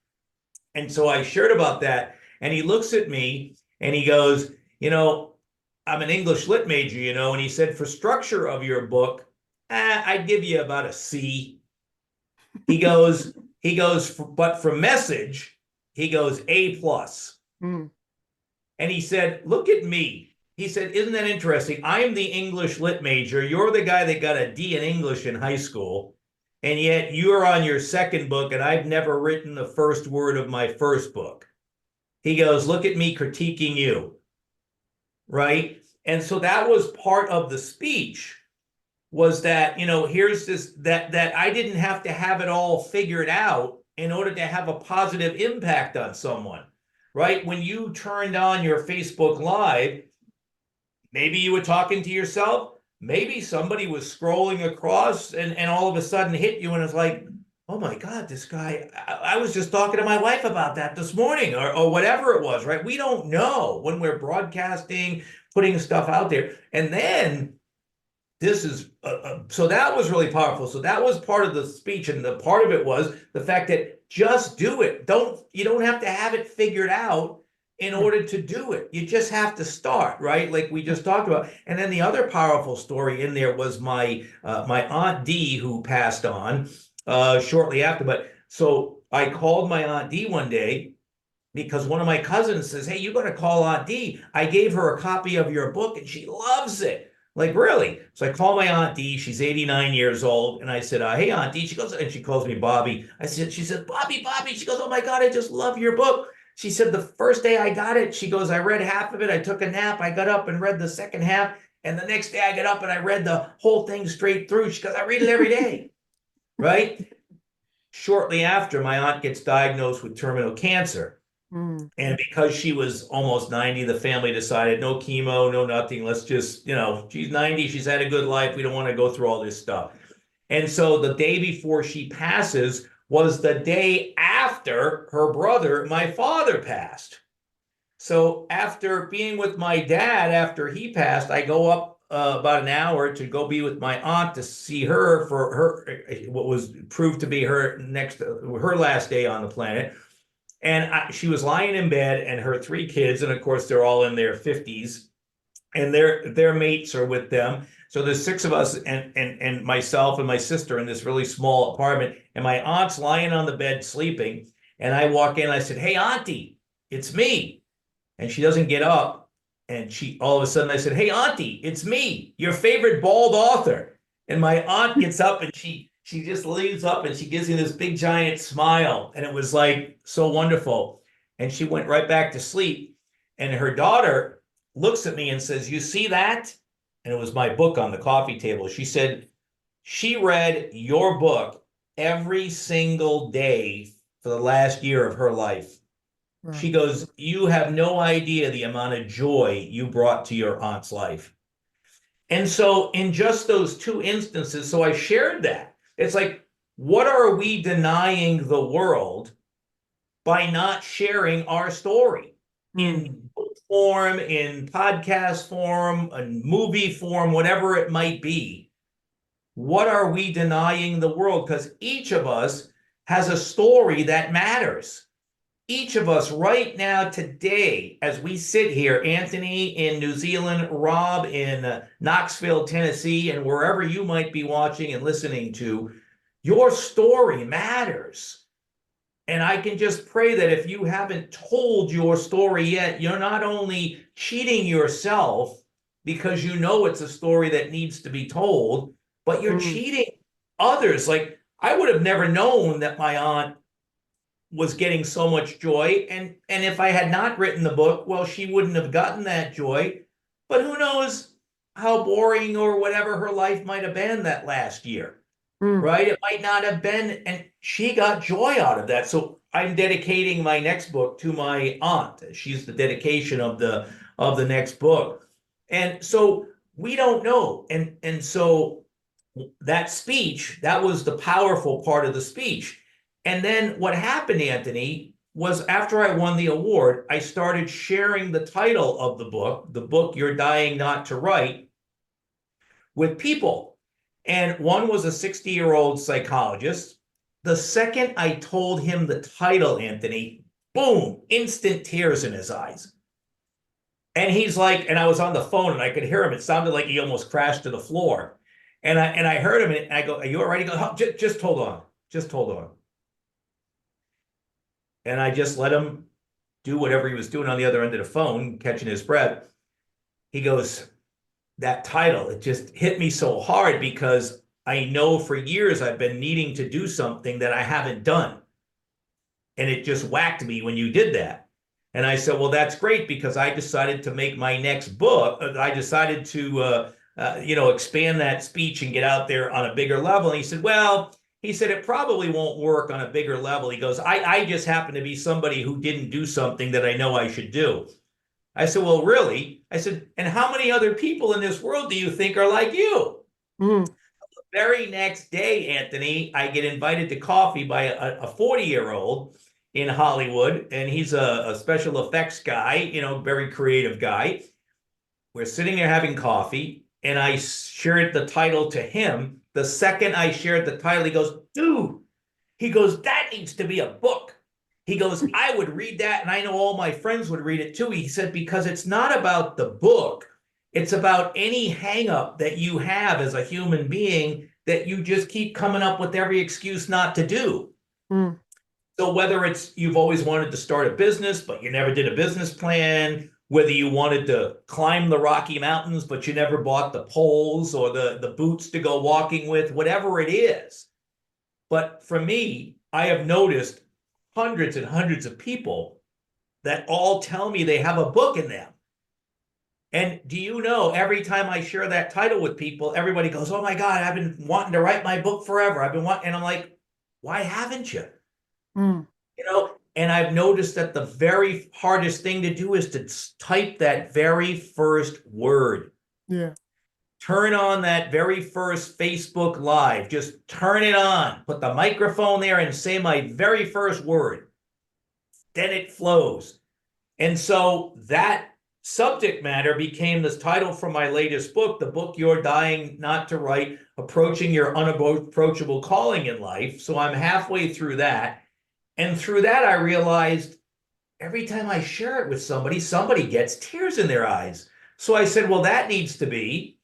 And so I shared about that, and he looks at me and he goes, I'm an English lit major, and he said, for structure of your book, I'd give you about a C. He goes, but for message, he goes A plus. And he said, look at me. He said, isn't that interesting? I'm the English lit major. You're the guy that got a D in English in high school. And yet you're on your second book, and I've never written the first word of my first book. He goes, look at me critiquing you. Right? And so that was part of the speech, was that, here's this, that I didn't have to have it all figured out in order to have a positive impact on someone. Right? When you turned on your Facebook Live, maybe you were talking to yourself. Maybe somebody was scrolling across and all of a sudden hit you and it's like, oh my God, this guy, I was just talking to my wife about that this morning, or whatever it was, right? We don't know when we're broadcasting, putting stuff out there. And then this is, so that was really powerful. So that was part of the speech. And the part of it was the fact that just do it. You don't have to have it figured out in order to do it. You just have to start, right? Like we just talked about. And then the other powerful story in there was my Aunt Dee, who passed on shortly after. But so I called my Aunt Dee one day because one of my cousins says, hey, you got to call Aunt Dee. I gave her a copy of your book and she loves it. Like, really? So I call my Aunt Dee. She's 89 years old. And I said, hey, Aunt Dee. She goes, and she calls me Bobby. She said, Bobby. She goes, oh my God, I just love your book. She said, the first day I got it, she goes, I read half of it. I took a nap. I got up and read the second half. And the next day I got up and I read the whole thing straight through. She goes, I read it every day. Right? Shortly after, my aunt gets diagnosed with terminal cancer. And because she was almost 90, the family decided no chemo, no nothing. Let's just, she's 90. She's had a good life. We don't want to go through all this stuff. And so the day before she passes was the day after her brother, my father, passed. So after being with my dad, after he passed, I go up about an hour to go be with my aunt to see her for her, what was proved to be her last day on the planet. And she was lying in bed, and her three kids, and of course they're all in their 50s, and their mates are with them. So there's six of us and myself and my sister in this really small apartment, and my aunt's lying on the bed sleeping. And I walk in, and I said, hey, Auntie, it's me. And she doesn't get up. And all of a sudden I said, hey, Auntie, it's me, your favorite bald author. And my aunt gets up and she just leaves up and she gives me this big giant smile. And it was like so wonderful. And she went right back to sleep. And her daughter looks at me and says, you see that? And it was my book on the coffee table. She said, she read your book every single day for the last year of her life. Right. She goes, you have no idea the amount of joy you brought to your aunt's life. And so in just those two instances, so I shared that. It's like, what are we denying the world by not sharing our story in book form, in podcast form, in movie form, whatever it might be? What are we denying the world? Because each of us has a story that matters. Each of us right now, today, as we sit here, Anthony in New Zealand, Rob in Knoxville, Tennessee, and wherever you might be watching and listening to, your story matters. And I can just pray that if you haven't told your story yet, you're not only cheating yourself because you know it's a story that needs to be told, but you're cheating others. Like, I would have never known that my aunt was getting so much joy. And if I had not written the book, well, she wouldn't have gotten that joy. But who knows how boring or whatever her life might have been that last year, right? It might not have been, and she got joy out of that. So I'm dedicating my next book to my aunt. She's the dedication of the next book. And so we don't know. And so that speech, that was the powerful part of the speech. And then what happened, Anthony, was after I won the award, I started sharing the title of the book You're Dying Not to Write, with people. And one was a 60-year-old psychologist. The second I told him the title, Anthony, boom, instant tears in his eyes. And he's like, and I was on the phone and I could hear him. It sounded like he almost crashed to the floor. And I heard him and I go, "Are you all right?" He goes, "Oh, just hold on. Just hold on." And I just let him do whatever he was doing on the other end of the phone, catching his breath. He goes, "That title, it just hit me so hard because I know for years I've been needing to do something that I haven't done. And it just whacked me when you did that." And I said, "Well, that's great because I decided to make my next book. I decided to, expand that speech and get out there on a bigger level." And he said, "Well," he said, "it probably won't work on a bigger level." He goes, I just happen to be somebody who didn't do something that I know I should do." I said, "Well, really?" I said, "And how many other people in this world do you think are like you?" Mm. Very next day, Anthony, I get invited to coffee by a 40-year-old in Hollywood, and he's a special effects guy, very creative guy. We're sitting there having coffee, and I shared the title to him. The second I shared the title, he goes, "Dude," he goes, "that needs to be a book." He goes, "I would read that, and I know all my friends would read it too." He said, "Because it's not about the book. It's about any hang up that you have as a human being that you just keep coming up with every excuse not to do." Mm. So whether it's you've always wanted to start a business, but you never did a business plan, whether you wanted to climb the Rocky Mountains, but you never bought the poles or the boots to go walking with, whatever it is. But for me, I have noticed hundreds and hundreds of people that all tell me they have a book in them. And do you know, every time I share that title with people, everybody goes, "Oh my God, I've been wanting to write my book forever. I've been wanting," and I'm like, "Why haven't you?" Mm. And I've noticed that the very hardest thing to do is to type that very first word. Yeah. Turn on that very first Facebook Live. Just turn it on. Put the microphone there and say my very first word. Then it flows. And so that subject matter became this title for my latest book, the book You're Dying Not to Write, Approaching Your Unapproachable Calling in Life. So I'm halfway through that. And through that, I realized every time I share it with somebody gets tears in their eyes. So I said, well, that needs to be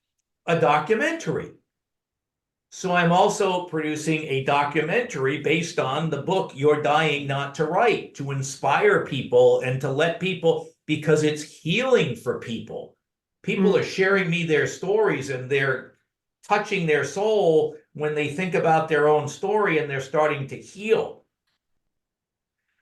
a documentary. So I'm also producing a documentary based on the book You're Dying Not to Write, to inspire people and to let people, because it's healing for people. People are sharing me their stories and they're touching their soul when they think about their own story and they're starting to heal.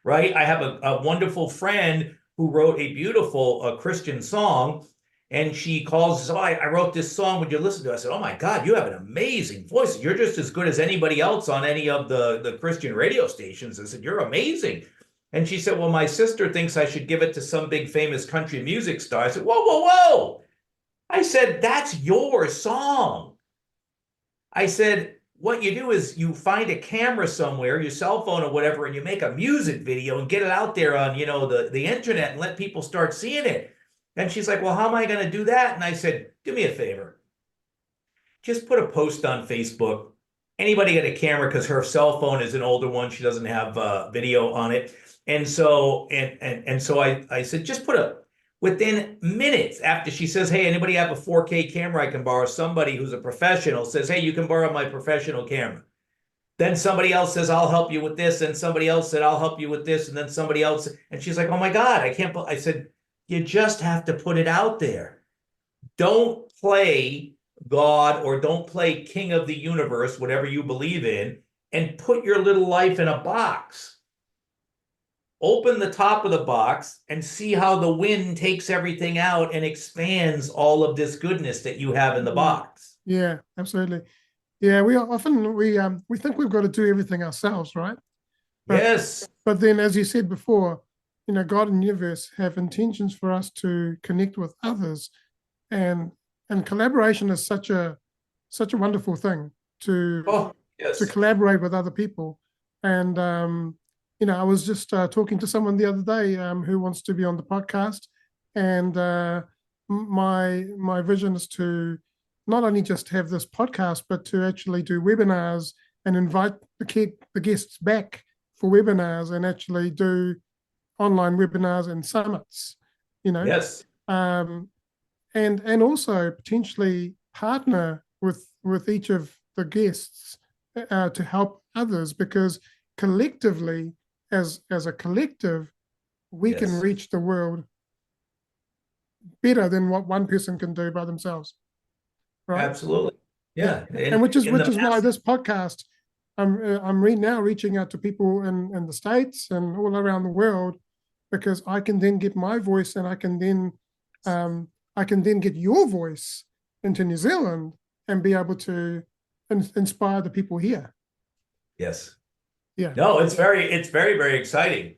Right? I have a wonderful friend who wrote a beautiful Christian song, and she calls, "Oh, I wrote this song. Would you listen to it?" I said, "Oh my God, you have an amazing voice. You're just as good as anybody else on any of the Christian radio stations." I said, "You're amazing." And she said, "Well, my sister thinks I should give it to some big famous country music star." I said, "Whoa, whoa, whoa." I said, "That's your song." I said, what you do is you find a camera somewhere, your cell phone or whatever, and you make a music video and get it out there on, the internet and let people start seeing it. And she's like, "Well, how am I going to do that?" And I said, "Do me a favor. Just put a post on Facebook. Anybody got a camera?" Because her cell phone is an older one. She doesn't have video on it. And so, I said, just put a, within minutes after she says, "Hey, anybody have a 4K camera I can borrow?" Somebody who's a professional says, "Hey, you can borrow my professional camera." Then somebody else says, "I'll help you with this." And somebody else said, "I'll help you with this." And then somebody else, and she's like, "Oh my God, I can't." I said, "You just have to put it out there. Don't play God or don't play King of the Universe, whatever you believe in, and put your little life in a box. Open the top of the box and see how the wind takes everything out and expands all of this goodness that you have in the box." Yeah, absolutely. Yeah, we think we've got to do everything ourselves, right? But Yes. but then, as you said before, God and the universe have intentions for us to connect with others, and collaboration is such a wonderful thing to Oh, to yes. collaborate with other people, and I was just talking to someone the other day who wants to be on the podcast, and my vision is to not only just have this podcast, but to actually do webinars and invite the guests back for webinars and actually do online webinars and summits, Yes. um, and also potentially partner with each of the guests to help others, because collectively, as a collective, we can Yes. reach the world better than what one person can do by themselves, right? Absolutely. Yeah, Yeah. and which is In the why mass. this podcast, I'm now reaching out to people in the States and all around the world, because I can then get my voice, and I can then get your voice into New Zealand and be able to inspire the people here. Yes. Yeah. No, it's very, very exciting.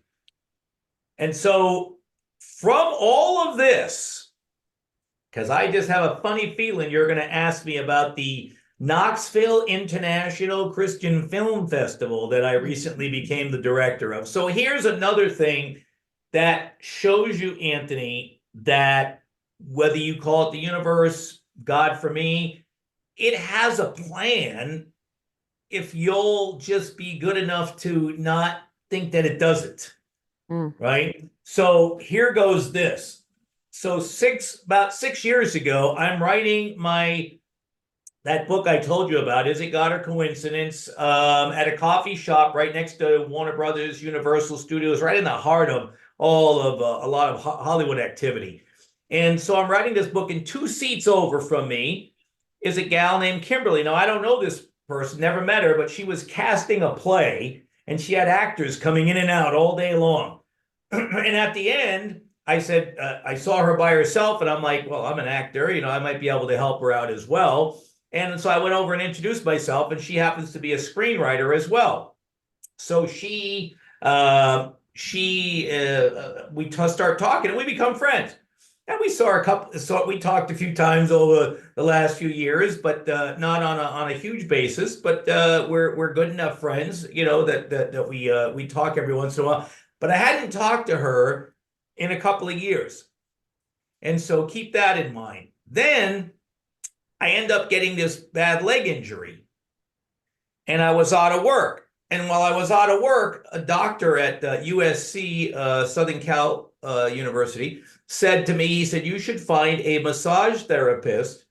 And so from all of this, because I just have a funny feeling you're going to ask me about the Knoxville International Christian Film Festival that I recently became the director of. So here's another thing that shows you, Anthony, that whether you call it the universe, God for me, it has a plan if you'll just be good enough to not think that it doesn't. Right? So here goes this. So about 6 years ago, I'm writing that book I told you about, Is It God or Coincidence, at a coffee shop right next to Warner Brothers, Universal Studios, right in the heart of all of a lot of Hollywood activity. And so I'm writing this book, and 2 seats over from me is a gal named Kimberly. Now, I don't know this person, never met her, but she was casting a play, and she had actors coming in and out all day long. And at the end, I said, I saw her by herself, and I'm like, well, I'm an actor, I might be able to help her out as well. And so I went over and introduced myself, and she happens to be a screenwriter as well. So we start talking, and we become friends. And we we talked a few times over the last few years, but not on a huge basis. But we're good enough friends, that we talk every once in a while. But I hadn't talked to her in a couple of years. And so keep that in mind. Then I end up getting this bad leg injury, and I was out of work. And while I was out of work, a doctor at USC, Southern Cal University, said to me, he said, you should find a massage therapist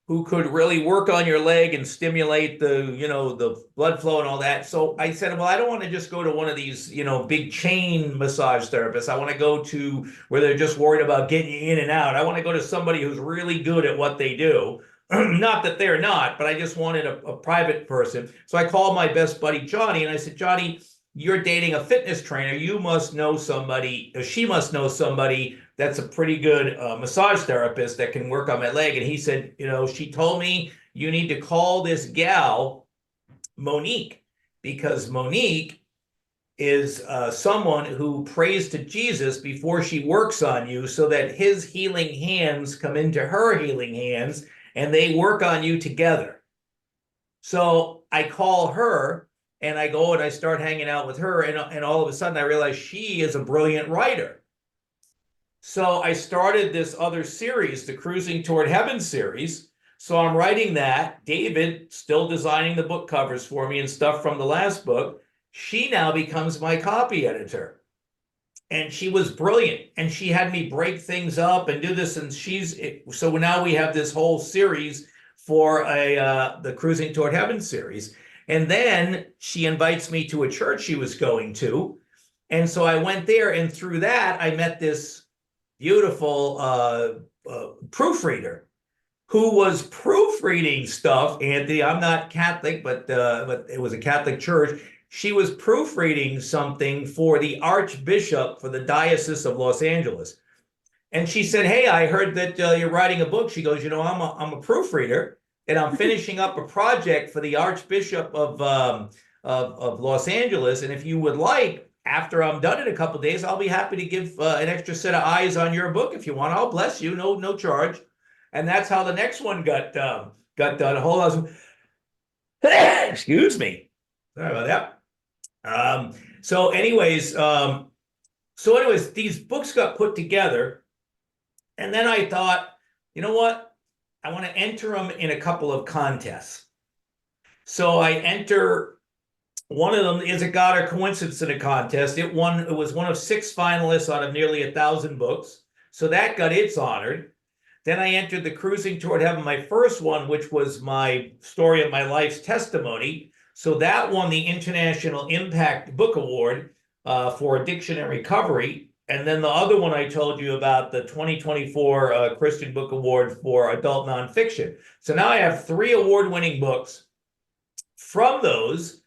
who could really work on your leg and stimulate the blood flow and all that. So I said, well, I don't want to just go to one of these, big chain massage therapists. I want to go to where they're just worried about getting you in and out. I want to go to somebody who's really good at what they do. Not that they're not, but I just wanted a private person. So I called my best buddy, Johnny, and I said, Johnny, you're dating a fitness trainer. You must know somebody, or she must know somebody that's a pretty good massage therapist that can work on my leg. And he said, she told me you need to call this gal, Monique, because Monique is someone who prays to Jesus before she works on you, so that his healing hands come into her healing hands and they work on you together. So I call her, and I go and I start hanging out with her, and all of a sudden I realize she is a brilliant writer. So I started this other series, the Cruising Toward Heaven series. So I'm writing that. David, still designing the book covers for me and stuff from the last book. She now becomes my copy editor. And she was brilliant. And she had me break things up and do this. And so now we have this whole series for the Cruising Toward Heaven series. And then she invites me to a church she was going to. And so I went there, and through that, I met this beautiful proofreader who was proofreading stuff. Anthony, I'm not Catholic, but it was a Catholic church. She was proofreading something for the Archbishop for the Diocese of Los Angeles. And she said, hey, I heard that you're writing a book. She goes, I'm a proofreader, and I'm finishing up a project for the Archbishop of Los Angeles. And if you would like, after I'm done in a couple of days, I'll be happy to give an extra set of eyes on your book if you want. I'll bless you, no charge. And that's how the next one got done. Hold on. Excuse me. Sorry about that. Um, so anyways, um, so anyways, these books got put together, and then I thought, you know what? I want to enter them in a couple of contests. So I enter one of them. Is it God or coincidence in a contest? It won. It was one of 6 finalists out of nearly 1,000 books. So that got its honored. Then I entered the Cruising Toward Heaven, my first one, which was my story of my life's testimony. So that won the International Impact Book Award for addiction and recovery. And then the other one I told you about, the 2024 Christian Book Award for adult nonfiction. So now I have 3 award-winning books. From those,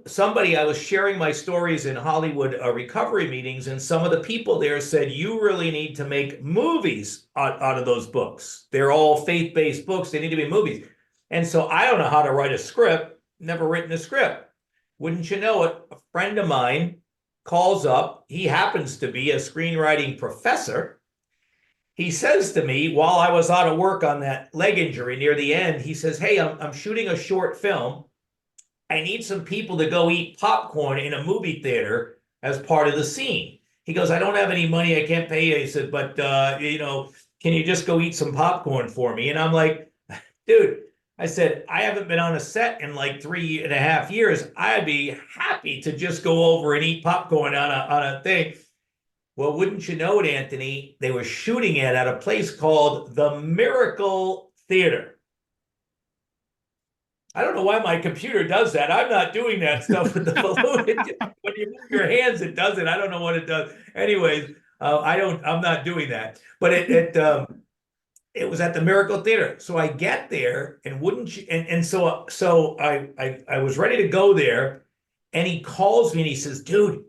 somebody, I was sharing my stories in Hollywood recovery meetings, and some of the people there said, you really need to make movies out of those books. They're all faith-based books. They need to be movies. And so I don't know how to write a script, never written a script. Wouldn't you know it, a friend of mine calls up. He happens to be a screenwriting professor. He says to me, while I was out of work on that leg injury near the end, he says, hey, I'm shooting a short film. I need some people to go eat popcorn in a movie theater as part of the scene. He goes, I don't have any money. I can't pay you. He said, but, can you just go eat some popcorn for me? And I'm like, dude, I said, I haven't been on a set in like 3.5 years. I'd be happy to just go over and eat popcorn on a thing. Well, wouldn't you know it, Anthony? They were shooting it at a place called the Miracle Theater. I don't know why my computer does that. I'm not doing that stuff with the balloon. When you move your hands, it does it. I don't know what it does. Anyways, I'm not doing that. But it was at the Miracle Theater. So I get there, and wouldn't you? And so I was ready to go there, and he calls me and he says, "Dude,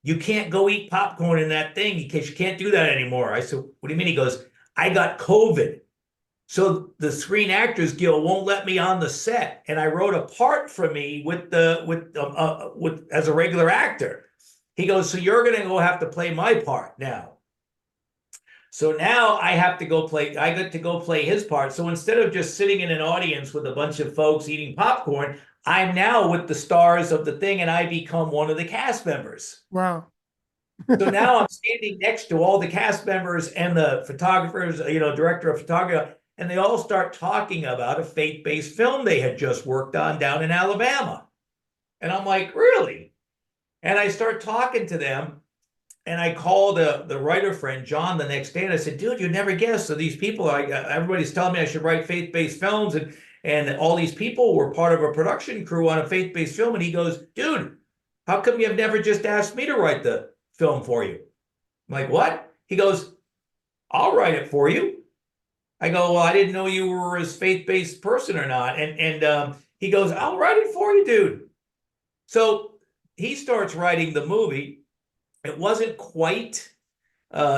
you can't go eat popcorn in that thing because you can't do that anymore." I said, "What do you mean?" He goes, "I got COVID. So the Screen Actors Guild won't let me on the set, and I wrote a part for me with as a regular actor." He goes, "So you're going to go have to play my part now." So now I have to go play. I get to go play his part. So instead of just sitting in an audience with a bunch of folks eating popcorn, I'm now with the stars of the thing, and I become one of the cast members. Wow. So now I'm standing next to all the cast members and the photographers, director of photography. And they all start talking about a faith-based film they had just worked on down in Alabama. And I'm like, really? And I start talking to them, and I called the writer friend, John, the next day, and I said, dude, you'd never guess. So these people, everybody's telling me I should write faith-based films, and all these people were part of a production crew on a faith-based film. And he goes, dude, how come you've never just asked me to write the film for you? I'm like, what? He goes, I'll write it for you. I go, well, I didn't know you were a faith-based person or not. And he goes, I'll write it for you, dude. So he starts writing the movie. It wasn't quite,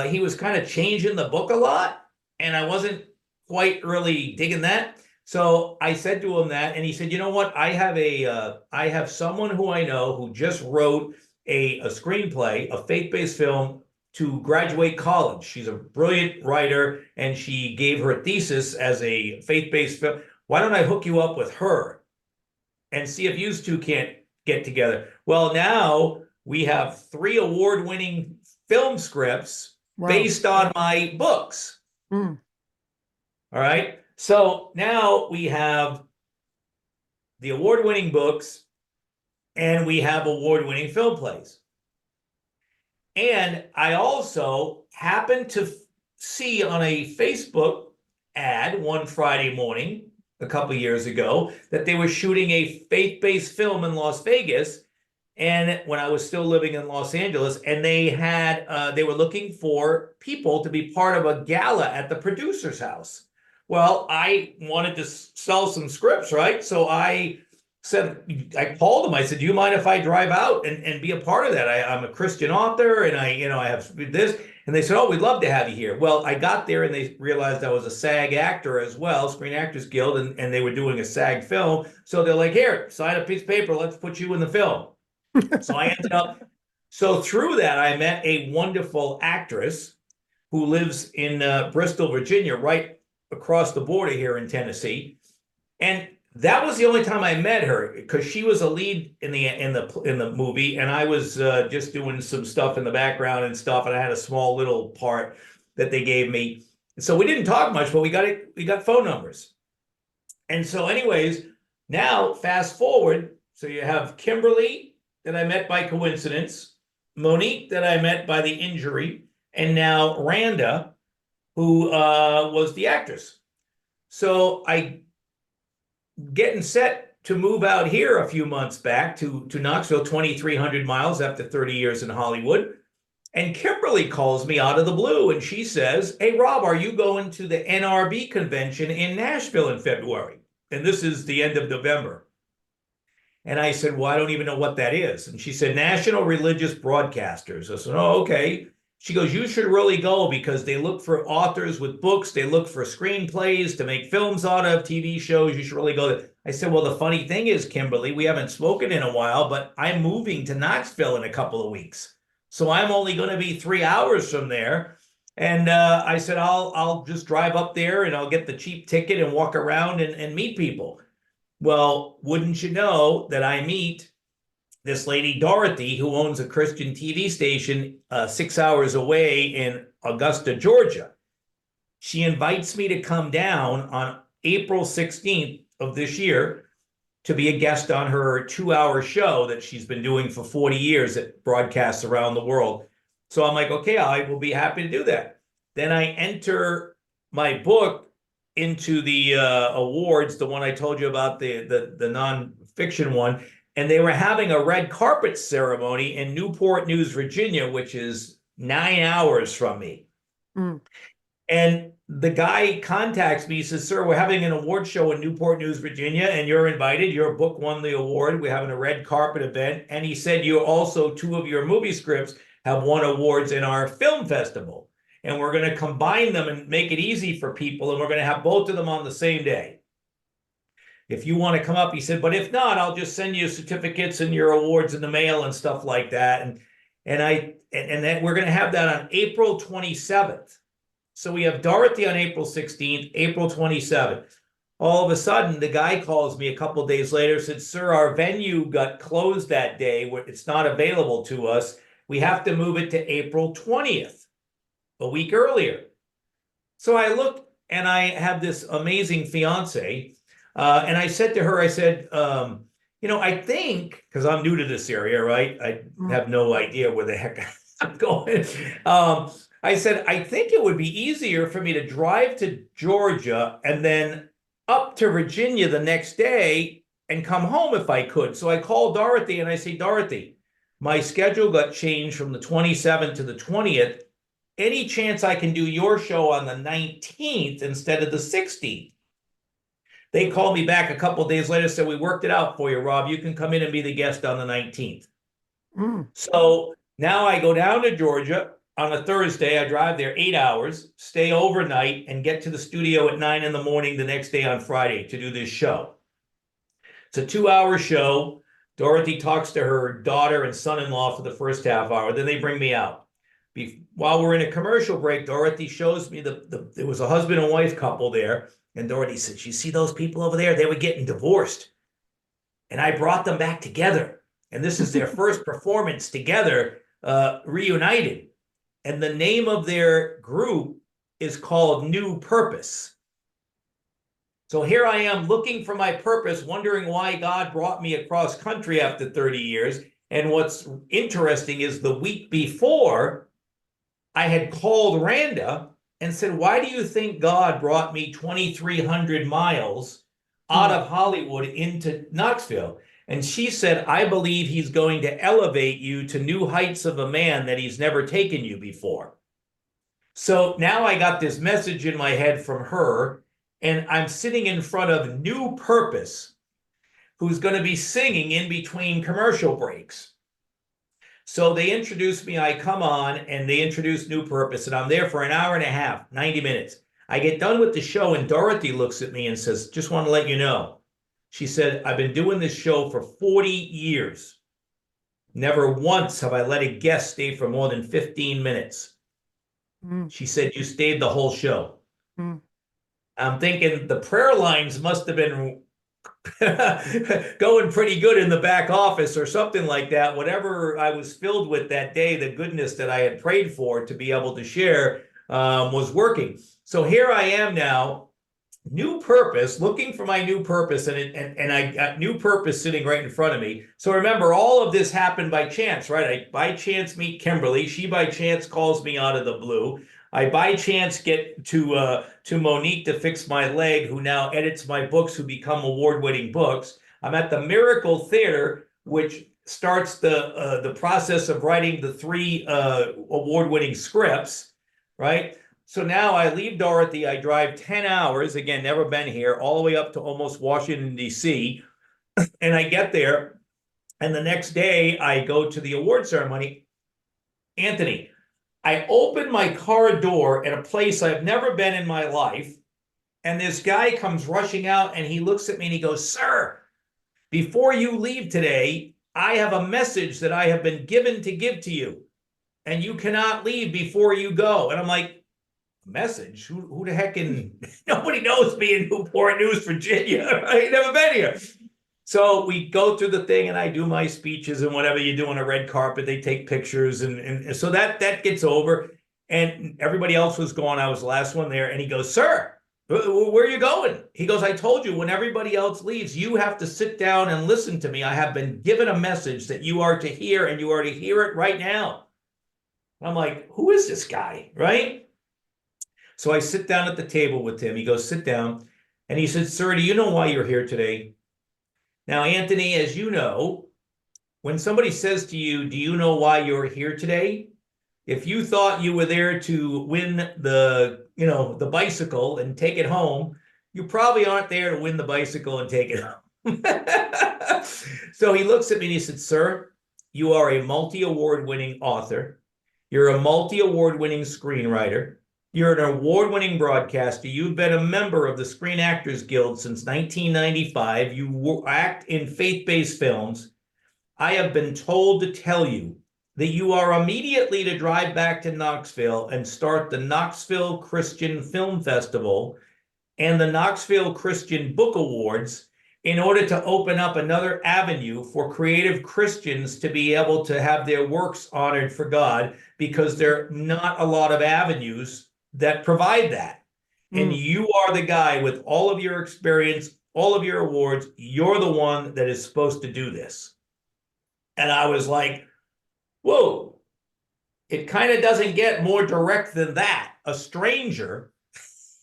he was kind of changing the book a lot, and I wasn't quite really digging that. So I said to him that, and he said, you know what? I have someone who I know who just wrote a screenplay, a faith-based film, to graduate college. She's a brilliant writer, and she gave her thesis as a faith-based film. Why don't I hook you up with her and see if you two can't get together? Well, now we have 3 award-winning film scripts based on my books. All right. So now we have the award-winning books, and we have award-winning film plays. And I also happened to see on a Facebook ad one Friday morning a couple years ago that they were shooting a faith-based film in Las Vegas, and when I was still living in Los Angeles, and they were looking for people to be part of a gala at the producer's house. Well, I wanted to sell some scripts, right? So I called them. I said, do you mind if I drive out and be a part of that? I'm a Christian author, and I have this. And they said, oh, we'd love to have you here. Well, I got there, and they realized I was a SAG actor as well, Screen Actors Guild, and they were doing a SAG film. So they're like, here, sign a piece of paper. Let's put you in the film. So I ended up, so through that, I met a wonderful actress who lives in Bristol, Virginia, right across the border here in Tennessee. And that was the only time I met her because she was a lead in the movie, and I was just doing some stuff in the background and stuff, and I had a small little part that they gave me. So we didn't talk much, but we got phone numbers. And so, anyways, now fast forward, so you have Kimberly that I met by coincidence, Monique that I met by the injury, and now Randa, who was the actress. So I getting set to move out here a few months back to Knoxville, 2,300 miles after 30 years in Hollywood. And Kimberly calls me out of the blue and she says, "Hey, Rob, are you going to the NRB convention in Nashville in February?" And this is the end of November. And I said, "Well, I don't even know what that is." And she said, "National Religious Broadcasters." I said, "Oh, okay." She goes, "You should really go because they look for authors with books. They look for screenplays to make films out of, TV shows. You should really go there." I said, "Well, the funny thing is, Kimberly, we haven't spoken in a while, but I'm moving to Knoxville in a couple of weeks. So I'm only going to be 3 hours from there." And I said, I'll just drive up there and I'll get the cheap ticket and walk around and meet people. Well, wouldn't you know that I meet this lady, Dorothy, who owns a Christian TV station 6 hours away in Augusta, Georgia. She invites me to come down on April 16th of this year to be a guest on her 2 hour show that she's been doing for 40 years that broadcasts around the world. So I'm like, okay, I will be happy to do that. Then I enter my book into the awards, the one I told you about, the nonfiction one, and they were having a red carpet ceremony in Newport News, Virginia, which is 9 hours from me. Mm. And the guy contacts me, he says, "Sir, we're having an award show in Newport News, Virginia, and you're invited. Your book won the award. We're having a red carpet event." And he said, "You also, two of your movie scripts have won awards in our film festival. And we're going to combine them and make it easy for people. And we're going to have both of them on the same day. If you want to come up," he said, "but if not, I'll just send you certificates and your awards in the mail and stuff like that." And then we're going to have that on April 27th. So we have Dorothy on April 16th, April 27th. All of a sudden, the guy calls me a couple of days later, said, "Sir, our venue got closed that day. It's not available to us. We have to move it to April 20th, a week earlier." So I looked and I have this amazing fiance. And I said to her, I said, I think, because I'm new to this area, right? I have no idea where the heck I'm going. I said, "I think it would be easier for me to drive to Georgia and then up to Virginia the next day and come home if I could." So I called Dorothy and I say, "Dorothy, my schedule got changed from the 27th to the 20th. Any chance I can do your show on the 19th instead of the 16th? They called me back a couple of days later, said, "We worked it out for you, Rob. You can come in and be the guest on the 19th. So now I go down to Georgia on a Thursday. I drive there 8 hours, stay overnight, and get to the studio at 9 in the morning the next day on Friday to do this show. It's a 2 hour show. Dorothy talks to her daughter and son-in-law for the first half hour. Then they bring me out. While we're in a commercial break, Dorothy shows me there was a husband and wife couple there. And Dorothy said, "You see those people over there? They were getting divorced. And I brought them back together. And this is their first performance together, reunited. And the name of their group is called New Purpose." So here I am looking for my purpose, wondering why God brought me across country after 30 years. And what's interesting is the week before, I had called Randa and said, "Why do you think God brought me 2,300 miles out of Hollywood into Knoxville?" And she said, "I believe he's going to elevate you to new heights of a man that he's never taken you before." So now I got this message in my head from her, and I'm sitting in front of New Purpose, who's going to be singing in between commercial breaks. So they introduced me, I come on, and they introduce New Purpose, and I'm there for an hour and a half, 90 minutes. I get done with the show, and Dorothy looks at me and says, "Just want to let you know." She said, "I've been doing this show for 40 years. Never once have I let a guest stay for more than 15 minutes. She said, "You stayed the whole show." I'm thinking the prayer lines must have been going pretty good in the back office or something like that. Whatever I was filled with that day, the goodness that I had prayed for to be able to share was working. So here I am now, new purpose, looking for my new purpose, and I got new purpose sitting right in front of me. So remember, all of this happened by chance, right? I by chance meet Kimberly. She by chance calls me out of the blue. I by chance get to Monique to fix my leg, who now edits my books, who become award-winning books. I'm at the Miracle Theater, which starts the process of writing the 3 award-winning scripts, right? So now I leave Dorothy, I drive 10 hours, again, never been here, all the way up to almost Washington, D.C. And I get there, and the next day I go to the award ceremony. Anthony, I open my car door at a place I've never been in my life, and this guy comes rushing out, and he looks at me and he goes, "Sir, before you leave today, I have a message that I have been given to give to you, and you cannot leave before you go." And I'm like, message? Who the heck in nobody knows me in Newport News, Virginia. Right? Never been here. So we go through the thing and I do my speeches and whatever you do on a red carpet, they take pictures and so that gets over. And everybody else was gone. I was the last one there. And he goes, "Sir, where are you going?" He goes, "I told you when everybody else leaves, you have to sit down and listen to me. I have been given a message that you are to hear, and you are to hear it right now." I'm like, who is this guy? Right? So I sit down at the table with him. He goes, "Sit down." And he said, "Sir, do you know why you're here today?" Now, Anthony, as you know, when somebody says to you, "Do you know why you're here today?" If you thought you were there to win the bicycle and take it home, you probably aren't there to win the bicycle and take it home. So he looks at me and he said, "Sir, you are a multi-award winning author. You're a multi-award winning screenwriter. You're an award-winning broadcaster. You've been a member of the Screen Actors Guild since 1995. You act in faith-based films. I have been told to tell you that you are immediately to drive back to Knoxville and start the Knoxville Christian Film Festival and the Knoxville Christian Book Awards in order to open up another avenue for creative Christians to be able to have their works honored for God, because there are not a lot of avenues that provide that. And you are the guy with all of your experience, all of your awards. You're the one that is supposed to do this." And I was like, whoa, it kind of doesn't get more direct than that. A stranger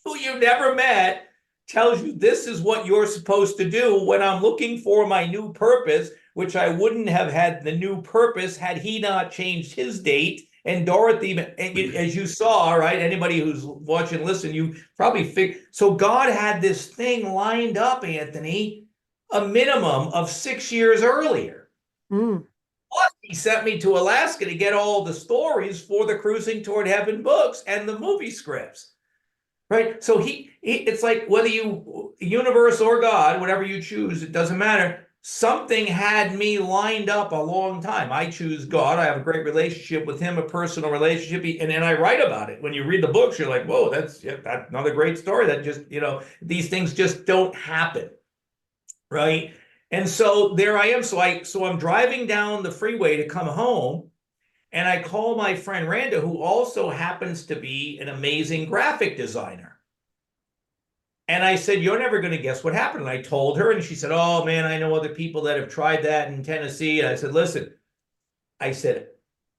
who you never met tells you this is what you're supposed to do when I'm looking for my new purpose, which I wouldn't have had the new purpose had he not changed his date. And Dorothy, as you saw, right? Anybody who's watching, listen, you probably figure. So God had this thing lined up, Anthony, a minimum of 6 years earlier. Plus, he sent me to Alaska to get all the stories for the Cruising Toward Heaven books and the movie scripts, right? So it's like whether you, universe or God, whatever you choose, it doesn't matter. Something had me lined up a long time. I choose God. I have a great relationship with him, a personal relationship. And I write about it. When you read the books, you're like, whoa, that's another great story. That just, these things just don't happen, right? And so there I am. So I'm driving down the freeway to come home, and I call my friend Randa, who also happens to be an amazing graphic designer. And I said, "You're never going to guess what happened." And I told her, and she said, "Oh man, I know other people that have tried that in Tennessee." And I said, "Listen," I said,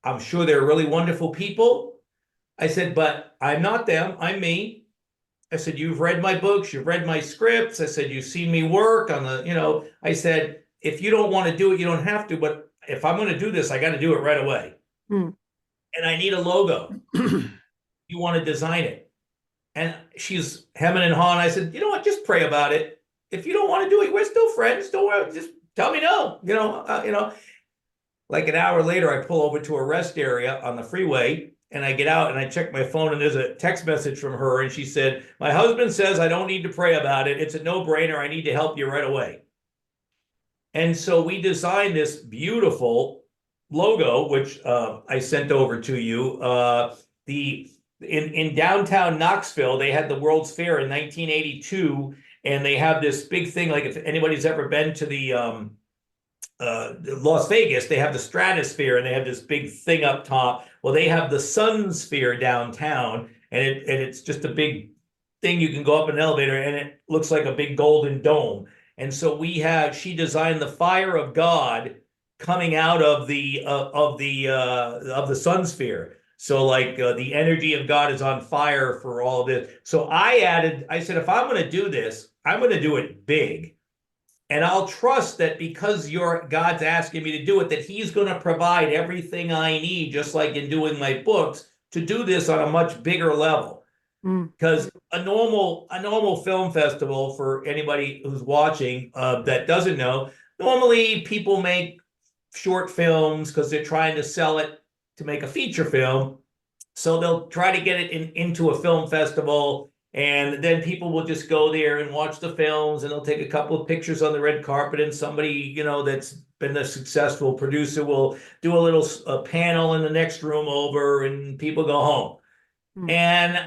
"I'm sure they're really wonderful people." I said, "But I'm not them. I'm me." I said, "You've read my books. You've read my scripts." I said, "You've seen me work on I said, "If you don't want to do it, you don't have to. But if I'm going to do this, I got to do it right away. And I need a logo. You want to design it?" And she's hemming and hawing. I said, "You know what? Just pray about it. If you don't want to do it, we're still friends. Don't worry. Just tell me no." Like an hour later, I pull over to a rest area on the freeway, and I get out and I check my phone, and there's a text message from her, and she said, "My husband says I don't need to pray about it. It's a no-brainer. I need to help you right away." And so we designed this beautiful logo, which I sent over to you. In downtown Knoxville, they had the World's Fair in 1982, and they have this big thing. Like if anybody's ever been to the Las Vegas, they have the stratosphere and they have this big thing up top. Well, they have the sun sphere downtown, and it's just a big thing. You can go up an elevator and it looks like a big golden dome. And so she designed the fire of God coming out of the sun sphere. So like the energy of God is on fire for all of this. So I said, if I'm going to do this, I'm going to do it big. And I'll trust that because God's asking me to do it, that he's going to provide everything I need, just like in doing my books, to do this on a much bigger level. Because a normal film festival, for anybody who's watching that doesn't know, normally people make short films because they're trying to sell it to make a feature film. So they'll try to get it into a film festival, and then people will just go there and watch the films, and they'll take a couple of pictures on the red carpet, and somebody, that's been a successful producer will do a little panel in the next room over, and people go home. And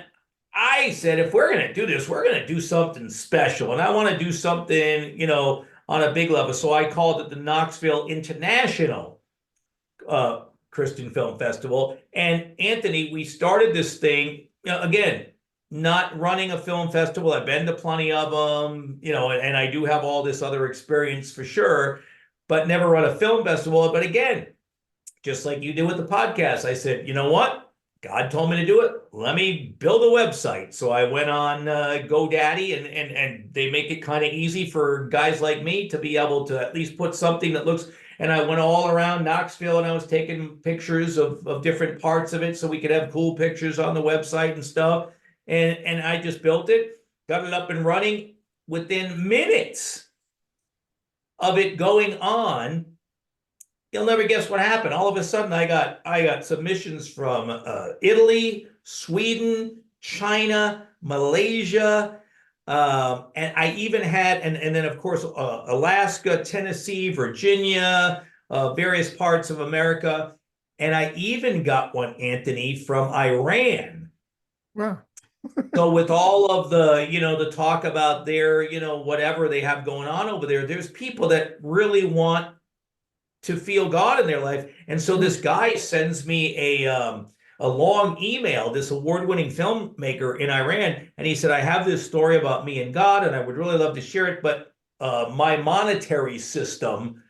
I said, if we're going to do this, we're going to do something special. And I want to do something, on a big level. So I called it the Knoxville International Christian Film Festival. And Anthony, we started this thing, again, not running a film festival. I've been to plenty of them, and I do have all this other experience for sure, but never run a film festival. But again, just like you did with the podcast, I said, you know what? God told me to do it. Let me build a website. So I went on GoDaddy, and they make it kind of easy for guys like me to be able to at least put something that looks. And I went all around Knoxville, and I was taking pictures of different parts of it so we could have cool pictures on the website and stuff. And I just built it, got it up and running. Within minutes of it going on, you'll never guess what happened. All of a sudden, I got submissions from Italy, Sweden, China, Malaysia, and I even had, and then of course Alaska, Tennessee, Virginia, various parts of America, and I even got one, Anthony, from Iran. Wow. So with all of the, the talk about their, whatever they have going on over there, there's people that really want to feel God in their life. And so this guy sends me a long email, this award-winning filmmaker in Iran, and he said, I have this story about me and God, and I would really love to share it, but my monetary system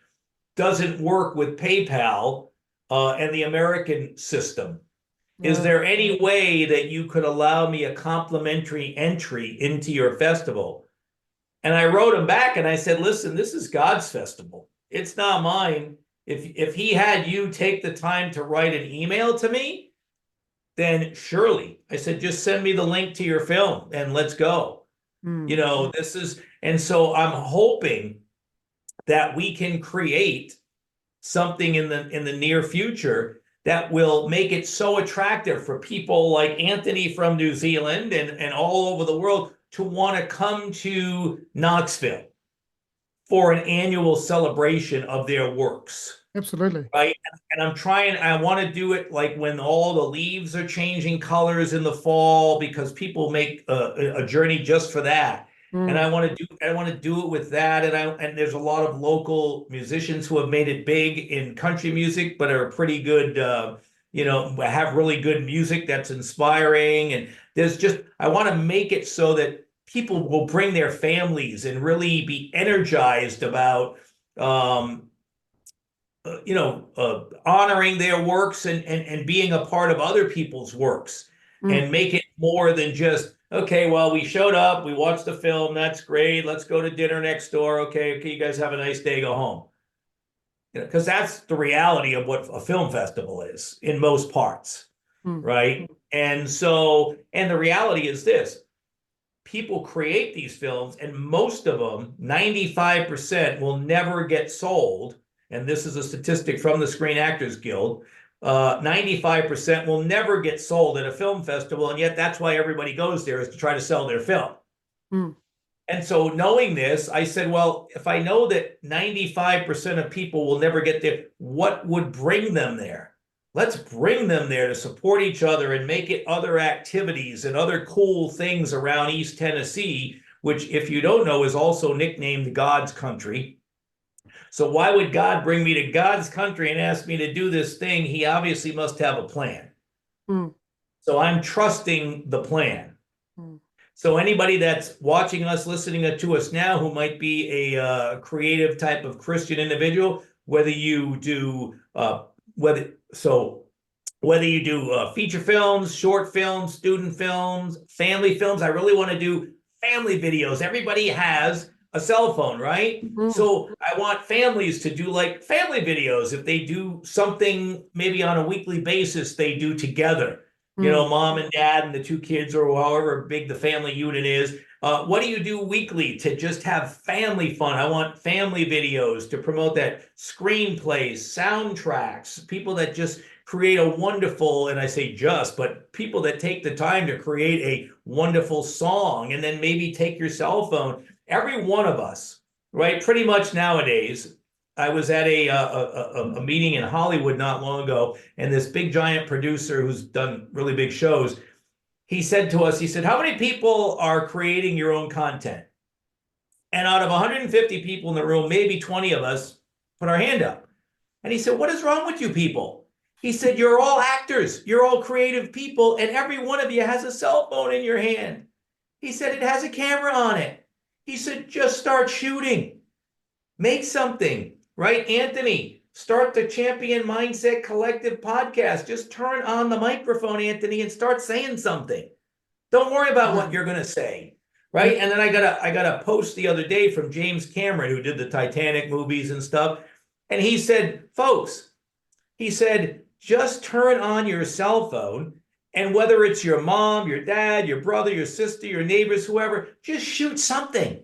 doesn't work with PayPal and the American system. Is there any way that you could allow me a complimentary entry into your festival? And I wrote him back and I said, listen, this is God's festival. It's not mine. If he had you take the time to write an email to me, then surely, I said, just send me the link to your film and let's go. This is, and so I'm hoping that we can create something in the near future that will make it so attractive for people like Anthony from New Zealand and all over the world to want to come to Knoxville for an annual celebration of their works. Absolutely. Right. And I want to do it like when all the leaves are changing colors in the fall, because people make a journey just for that. And I want to do it with that. And there's a lot of local musicians who have made it big in country music, but are pretty good, have really good music that's inspiring. And I want to make it so that people will bring their families and really be energized about, honoring their works and being a part of other people's works and make it more than just, okay, well, we showed up, we watched the film, that's great, let's go to dinner next door, okay, you guys have a nice day, go home. Because that's the reality of what a film festival is in most parts, right? And the reality is this: people create these films, and most of them, 95%, will never get sold. And this is a statistic from the Screen Actors Guild. 95% will never get sold at a film festival, and yet that's why everybody goes there, is to try to sell their film. And so knowing this, I said, well, if I know that 95% of people will never get there, what would bring them there? Let's bring them there to support each other and make it other activities and other cool things around East Tennessee which, if you don't know, is also nicknamed God's country. So why would God bring me to God's country and ask me to do this thing? He obviously must have a plan. So I'm trusting the plan. So anybody that's watching us, listening to us now, who might be a creative type of Christian individual, whether you do feature films, short films, student films, family films. I really want to do family videos. Everybody has a cell phone, right? So I want families to do like family videos. If they do something maybe on a weekly basis, they do together. You know, mom and dad and the two kids, or however big the family unit is. What do you do weekly to just have family fun? I want family videos to promote that, screenplays, soundtracks, people that just create a wonderful, and I say just, but people that take the time to create a wonderful song, and then maybe take your cell phone. Every one of us, right? Pretty much nowadays. I was at a meeting in Hollywood not long ago, and this big giant producer who's done really big shows, he said to us, he said, how many people are creating your own content? And out of 150 people in the room, maybe 20 of us put our hand up. And he said, what is wrong with you people? He said, you're all actors. You're all creative people. And every one of you has a cell phone in your hand. He said, it has a camera on it. He said, just start shooting. Make something. Right, Anthony, start the Champion Mindset Collective podcast. Just turn on the microphone, Anthony, and start saying something. Don't worry about what you're going to say, right? And then I got a post the other day from James Cameron, who did the Titanic movies and stuff. And he said, folks, he said, just turn on your cell phone, and whether it's your mom, your dad, your brother, your sister, your neighbors, whoever, just shoot something.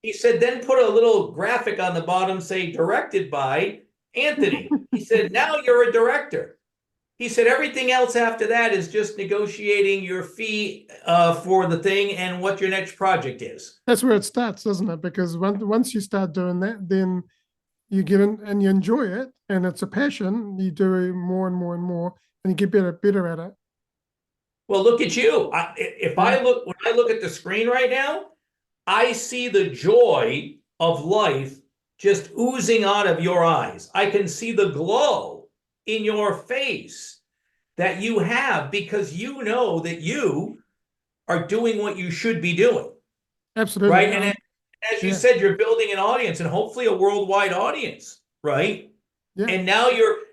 He said, then put a little graphic on the bottom, say, directed by Anthony. He said, now you're a director. He said, everything else after that is just negotiating your fee for the thing and what your next project is. That's where it starts, doesn't it? Because once you start doing that, then you get in and you enjoy it, and it's a passion. You do it more and more and more, and you get better at it. Well, look at you. When I look at the screen right now, I see the joy of life just oozing out of your eyes. I can see the glow in your face that you have, because you know that you are doing what you should be doing. Absolutely. Right. And as you said, you're building an audience, and hopefully a worldwide audience. Right. Yeah. And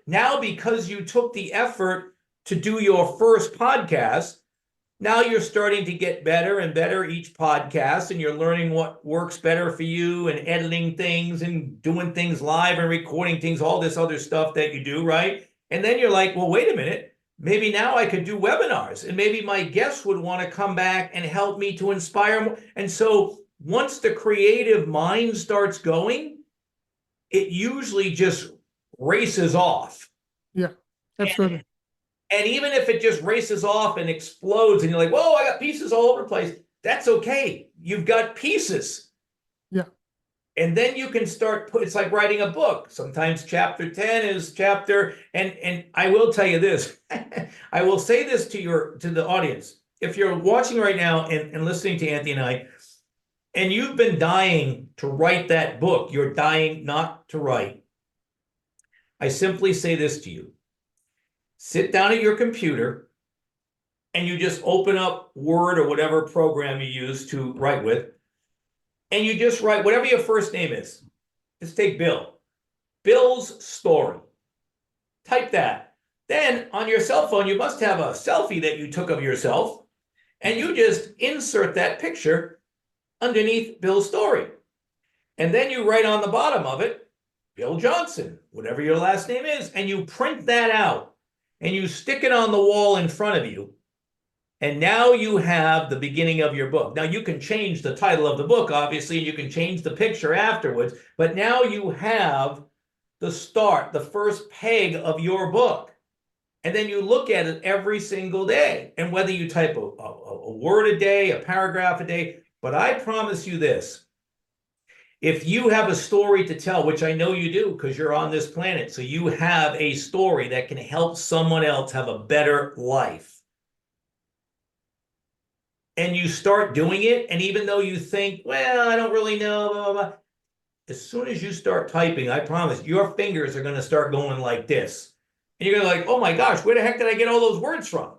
now because you took the effort to do your first podcast, now you're starting to get better and better each podcast, and you're learning what works better for you, and editing things and doing things live and recording things, all this other stuff that you do, right? And then you're like, well, wait a minute, maybe now I could do webinars, and maybe my guests would want to come back and help me to inspire more. And so once the creative mind starts going, it usually just races off. Yeah, absolutely. And even if it just races off and explodes, and you're like, whoa, I got pieces all over the place, that's okay. You've got pieces. Yeah. And then you can start, it's like writing a book. Sometimes chapter 10 is chapter, and I will tell you this, I will say this to the audience. If you're watching right now and listening to Anthony and I, and you've been dying to write that book, you're dying not to write, I simply say this to you. Sit down at your computer, and you just open up Word or whatever program you use to write with, and you just write whatever your first name is. Just take Bill. Bill's story. Type that. Then on your cell phone, you must have a selfie that you took of yourself, and you just insert that picture underneath Bill's story. And then you write on the bottom of it, Bill Johnson, whatever your last name is, and you print that out. And you stick it on the wall in front of you. And now you have the beginning of your book. Now you can change the title of the book, obviously, and you can change the picture afterwards. But now you have the start, the first peg of your book. And then you look at it every single day. And whether you type a word a day, a paragraph a day, but I promise you this. If you have a story to tell, which I know you do because you're on this planet, so you have a story that can help someone else have a better life. and you start doing it, and even though you think, well, I don't really know, blah, blah, blah, as soon as you start typing, I promise your fingers are going to start going like this. And you're going to like, oh my gosh, where the heck did I get all those words from?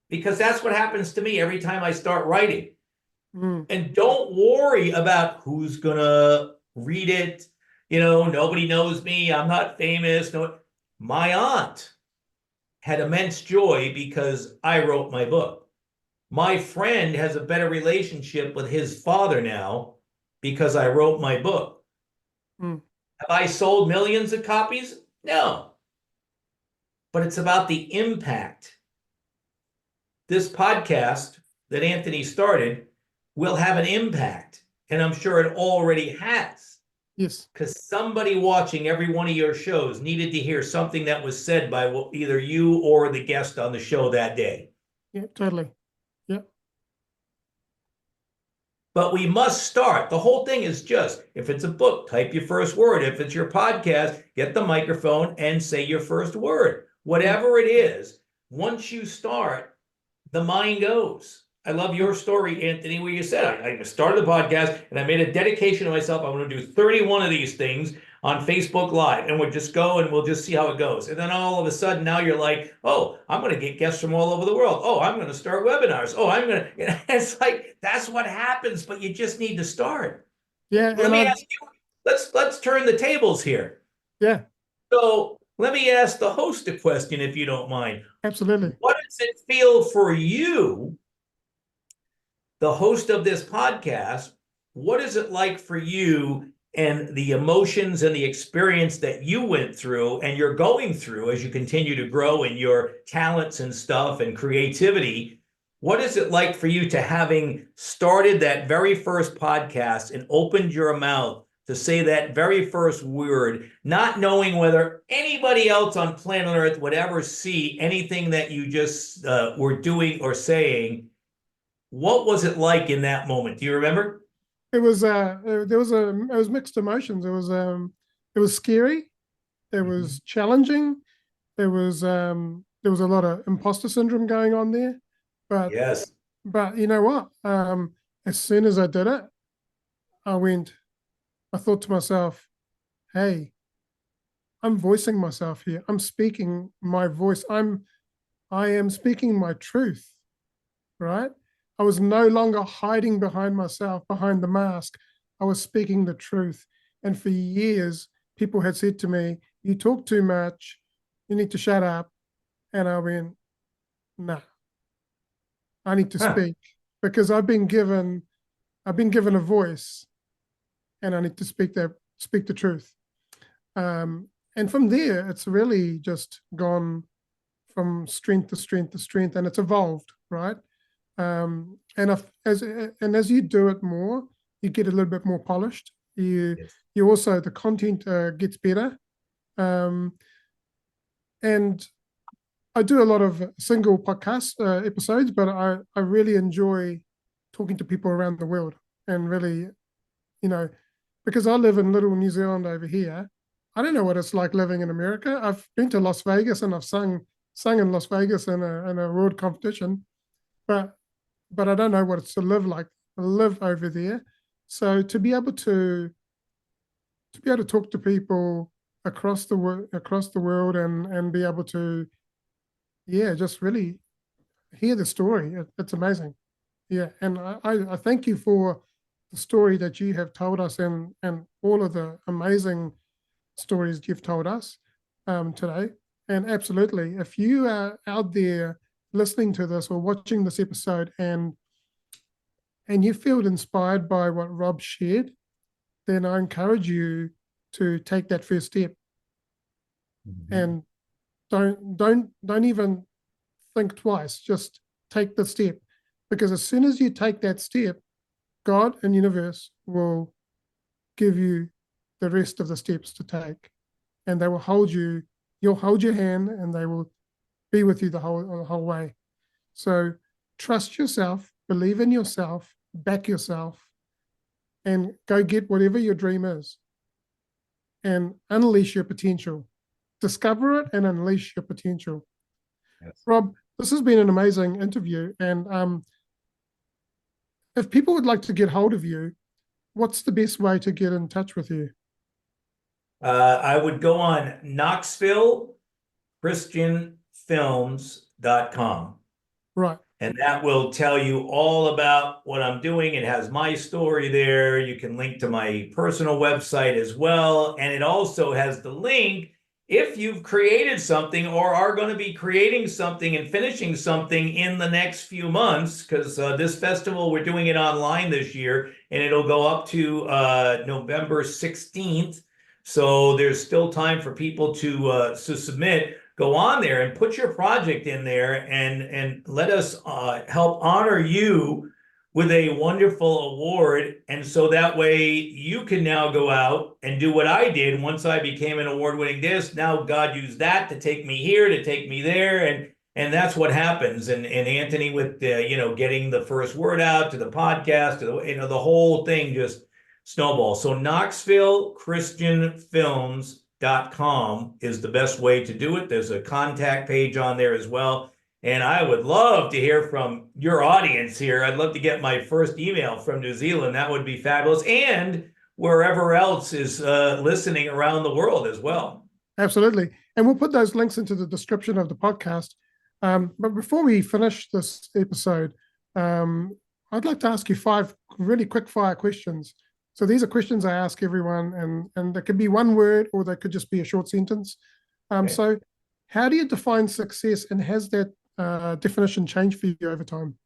Because that's what happens to me every time I start writing. And don't worry about who's going to read it. Nobody knows me. I'm not famous. No, my aunt had immense joy because I wrote my book. My friend has a better relationship with his father now because I wrote my book. Have I sold millions of copies? No. But it's about the impact. This podcast that Anthony started will have an impact, and I'm sure it already has. Yes. Because somebody watching every one of your shows needed to hear something that was said by either you or the guest on the show that day. Yeah, totally. Yeah. But we must start. The whole thing is just, if it's a book, type your first word. If it's your podcast, get the microphone and say your first word. Whatever it is, once you start, the mind goes. I love your story, Anthony, where you said, I started the podcast and I made a dedication to myself. I'm going to do 31 of these things on Facebook Live, and we'll just go and we'll just see how it goes. And then all of a sudden now you're like, oh, I'm going to get guests from all over the world. Oh, I'm going to start webinars. Oh, I'm going to, it's like, that's what happens, but you just need to start. Yeah. Let me ask you, let's turn the tables here. Yeah. So let me ask the host a question, if you don't mind. Absolutely. What does it feel for you, the host of this podcast? What is it like for you and the emotions and the experience that you went through and you're going through as you continue to grow in your talents and stuff and creativity? What is it like for you to having started that very first podcast and opened your mouth to say that very first word, not knowing whether anybody else on planet Earth would ever see anything that you just were doing or saying? What was it like in that moment? Do you remember? It was it was mixed emotions. It was scary. It was challenging. There was a lot of imposter syndrome going on there. But Yes. but you know what? As soon as I did it, I thought to myself, hey, I'm voicing myself here. I'm speaking my voice. I am speaking my truth, right? I was no longer hiding behind myself, behind the mask. I was speaking the truth. And for years, people had said to me, you talk too much. You need to shut up. And I went, nah, I need to speak because I've been given a voice and I need to speak the truth. And from there, it's really just gone from strength to strength to strength, and it's evolved, right? As you do it more, you get a little bit more polished. You also, the content gets better, and I do a lot of single podcast episodes, but I really enjoy talking to people around the world, and really, because I live in little New Zealand over here. I don't know what it's like living in America. I've been to Las Vegas and I've sung in Las Vegas in a world competition, but I don't know what it's to live over there. So to be able to talk to people across the world and be able to, just really hear the story. It's amazing. Yeah, and I thank you for the story that you have told us and all of the amazing stories you've told us today. And absolutely, if you are out there listening to this or watching this episode and you feel inspired by what Rob shared, then I encourage you to take that first step. And don't even think twice. Just take the step, because as soon as you take that step, God and universe will give you the rest of the steps to take, and they will hold you. You'll hold your hand, and they will be with you the whole way. So trust yourself, believe in yourself, back yourself, and go get whatever your dream is, and unleash your potential. Discover it and unleash your potential. Yes. Rob, this has been an amazing interview, and If people would like to get hold of you, what's the best way to get in touch with you? I would go on KnoxvilleChristianFilms.com. Right. And that will tell you all about what I'm doing. It has my story there. You can link to my personal website as well. And it also has the link if you've created something or are going to be creating something and finishing something in the next few months, because this festival, we're doing it online this year, and it'll go up to November 16th. So there's still time for people to submit. Go on there and put your project in there, and let us help honor you with a wonderful award. And so that way you can now go out and do what I did once I became an award-winning disc. Now God used that to take me here, to take me there, and that's what happens. And Anthony, with getting the first word out to the podcast, to the whole thing just snowballs. So KnoxvilleChristianFilms.com is the best way to do it. There's a contact page on there as well. And I would love to hear from your audience here. I'd love to get my first email from New Zealand. That would be fabulous. And wherever else is listening around the world as well. Absolutely. And we'll put those links into the description of the podcast. But before we finish this episode, I'd like to ask you 5 really quick fire questions. So these are questions I ask everyone, and they could be one word or they could just be a short sentence. Okay. So how do you define success, and has that definition changed for you over time?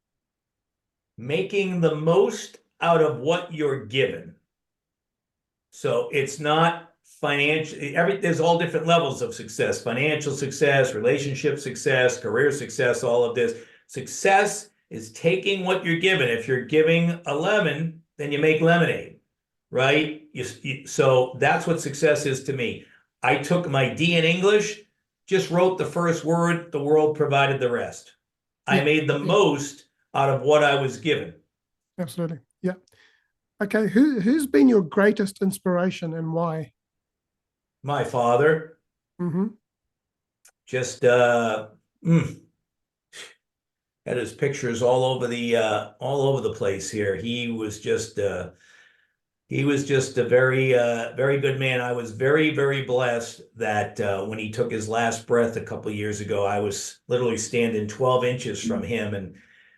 Making the most out of what you're given. So it's not financial. There's all different levels of success: financial success, relationship success, career success, all of this. Success is taking what you're given. If you're giving a lemon, then you make lemonade. Right? So that's what success is to me. I took my D in English, just wrote the first word, the world provided the rest. I made the most out of what I was given. Absolutely. Yeah. Okay. Who's been your greatest inspiration and why? My father. Mm-hmm. Just had his pictures all over the place here. He was just a very, very good man. I was very, very blessed that when he took his last breath a couple of years ago, I was literally standing 12 inches from him, and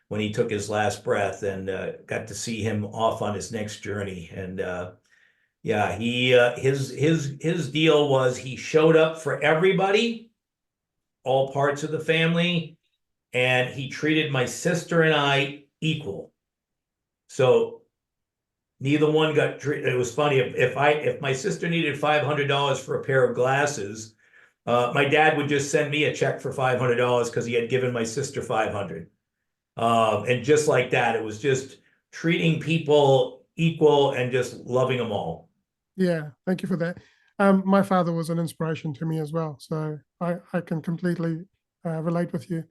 when he took his last breath, and got to see him off on his next journey. And his deal was he showed up for everybody, all parts of the family, and he treated my sister and I equal. So neither one got treated. It was funny. If my sister needed $500 for a pair of glasses, my dad would just send me a check for $500 because he had given my sister $500. And just like that, it was just treating people equal and just loving them all. Yeah, thank you for that. My father was an inspiration to me as well, so I can completely relate with you.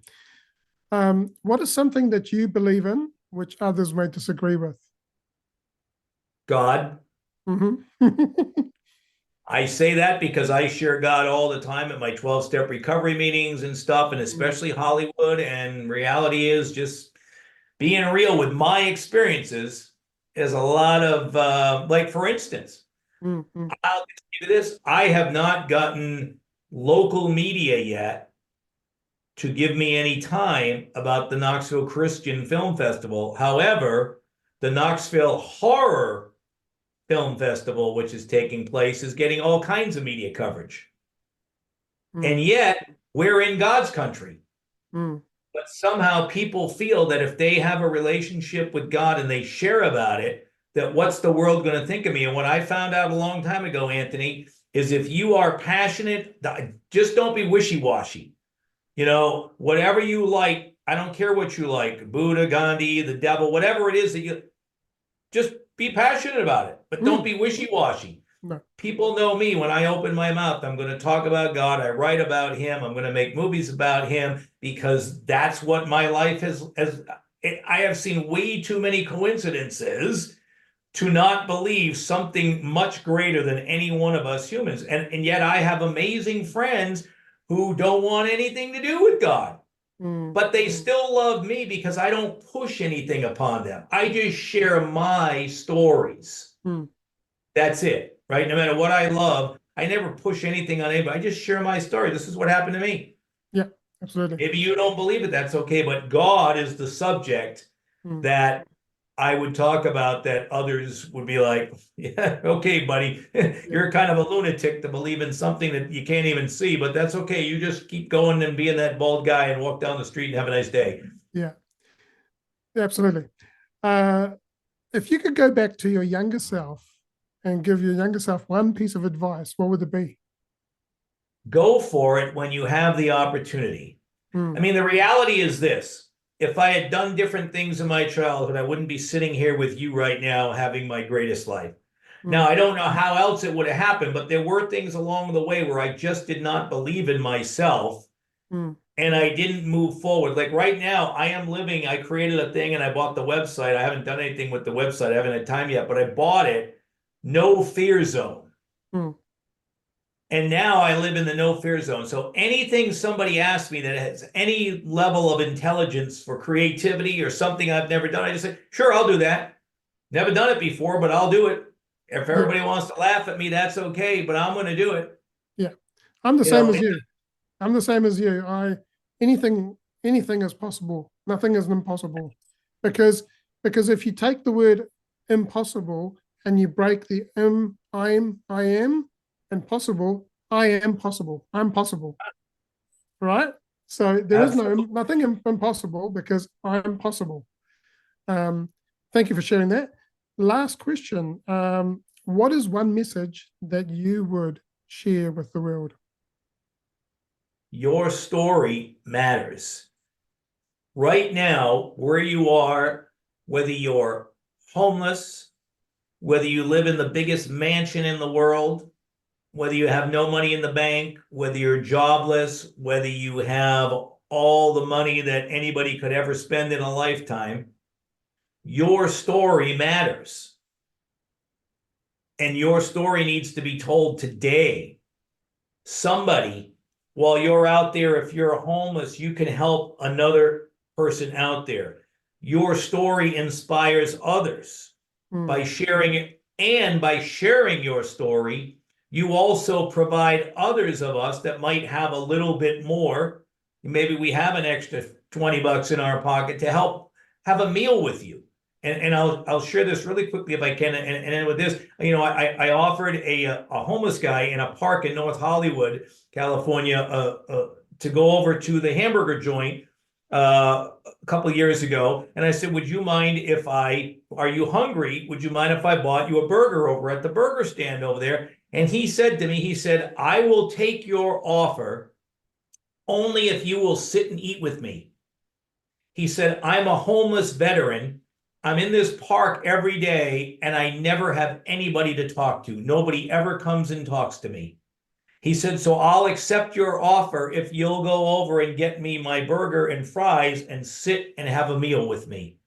What is something that you believe in which others may disagree with? God. Mm-hmm. I say that because I share God all the time at my 12-step recovery meetings and stuff, and especially Hollywood. And reality is just being real with my experiences is a lot of, like, for instance, Mm-hmm. I'll give you this. I have not gotten local media yet to give me any time about the Knoxville Christian Film Festival. However, the Knoxville Horror Film Festival, which is taking place, is getting all kinds of media coverage. And yet, we're in God's country. But somehow people feel that if they have a relationship with God and they share about it, that what's the world going to think of me? And what I found out a long time ago, Anthony, is if you are passionate, just don't be wishy-washy. Whatever you like, I don't care what you like, Buddha, Gandhi, the devil, whatever it is that you just be passionate about it, but don't be wishy-washy. No. People know me. When I open my mouth, I'm going to talk about God. I write about him. I'm going to make movies about him because that's what my life has. I have seen way too many coincidences to not believe something much greater than any one of us humans. And yet I have amazing friends who don't want anything to do with God. but they still love me because I don't push anything upon them. I just share my stories. That's it, right? No matter what I love, I never push anything on anybody. I just share my story. This is what happened to me. Yeah, absolutely. Maybe you don't believe it, that's okay. But God is the subject that I would talk about, that others would be like, yeah, okay, buddy, you're kind of a lunatic to believe in something that you can't even see, but that's okay. You just keep going and being that bald guy and walk down the street and have a nice day. Yeah, absolutely. If you could go back to your younger self and give your younger self one piece of advice, what would it be? Go for it when you have the opportunity. I mean, the reality is this. If I had done different things in my childhood, I wouldn't be sitting here with you right now having my greatest life. Now, I don't know how else it would have happened, but there were things along the way where I just did not believe in myself and I didn't move forward. Like right now, I created a thing and I bought the website. I haven't done anything with the website. I haven't had time yet, but I bought it, No Fear Zone. And now I live in the no fear zone. So anything somebody asks me that has any level of intelligence for creativity or something I've never done, I just say, sure, I'll do that. Never done it before, but I'll do it. If everybody wants to laugh at me, that's okay, but I'm going to do it. Yeah. I'm the same as you. I'm the same as you. Anything is possible. Nothing is impossible. Because if you take the word impossible and you break the I am, and possible, I am possible. I'm possible. Right? So there is nothing impossible because I'm possible. Thank you for sharing that. Last question. What is one message that you would share with the world? Your story matters. Right now, where you are, whether you're homeless, whether you live in the biggest mansion in the world, whether you have no money in the bank, whether you're jobless, whether you have all the money that anybody could ever spend in a lifetime, your story matters. And your story needs to be told today. Somebody, while you're out there, if you're homeless, you can help another person out there. Your story inspires others by sharing it, and by sharing your story, you also provide others of us that might have a little bit more. Maybe we have an extra $20 in our pocket to help have a meal with you. And I'll share this really quickly if I can. And with this, I offered a homeless guy in a park in North Hollywood, California, to go over to the hamburger joint a couple of years ago. And I said, would you mind are you hungry? Would you mind if I bought you a burger over at the burger stand over there? And he said to me, I will take your offer only if you will sit and eat with me. He said, I'm a homeless veteran. I'm in this park every day and I never have anybody to talk to. Nobody ever comes and talks to me. He said, so I'll accept your offer if you'll go over and get me my burger and fries and sit and have a meal with me.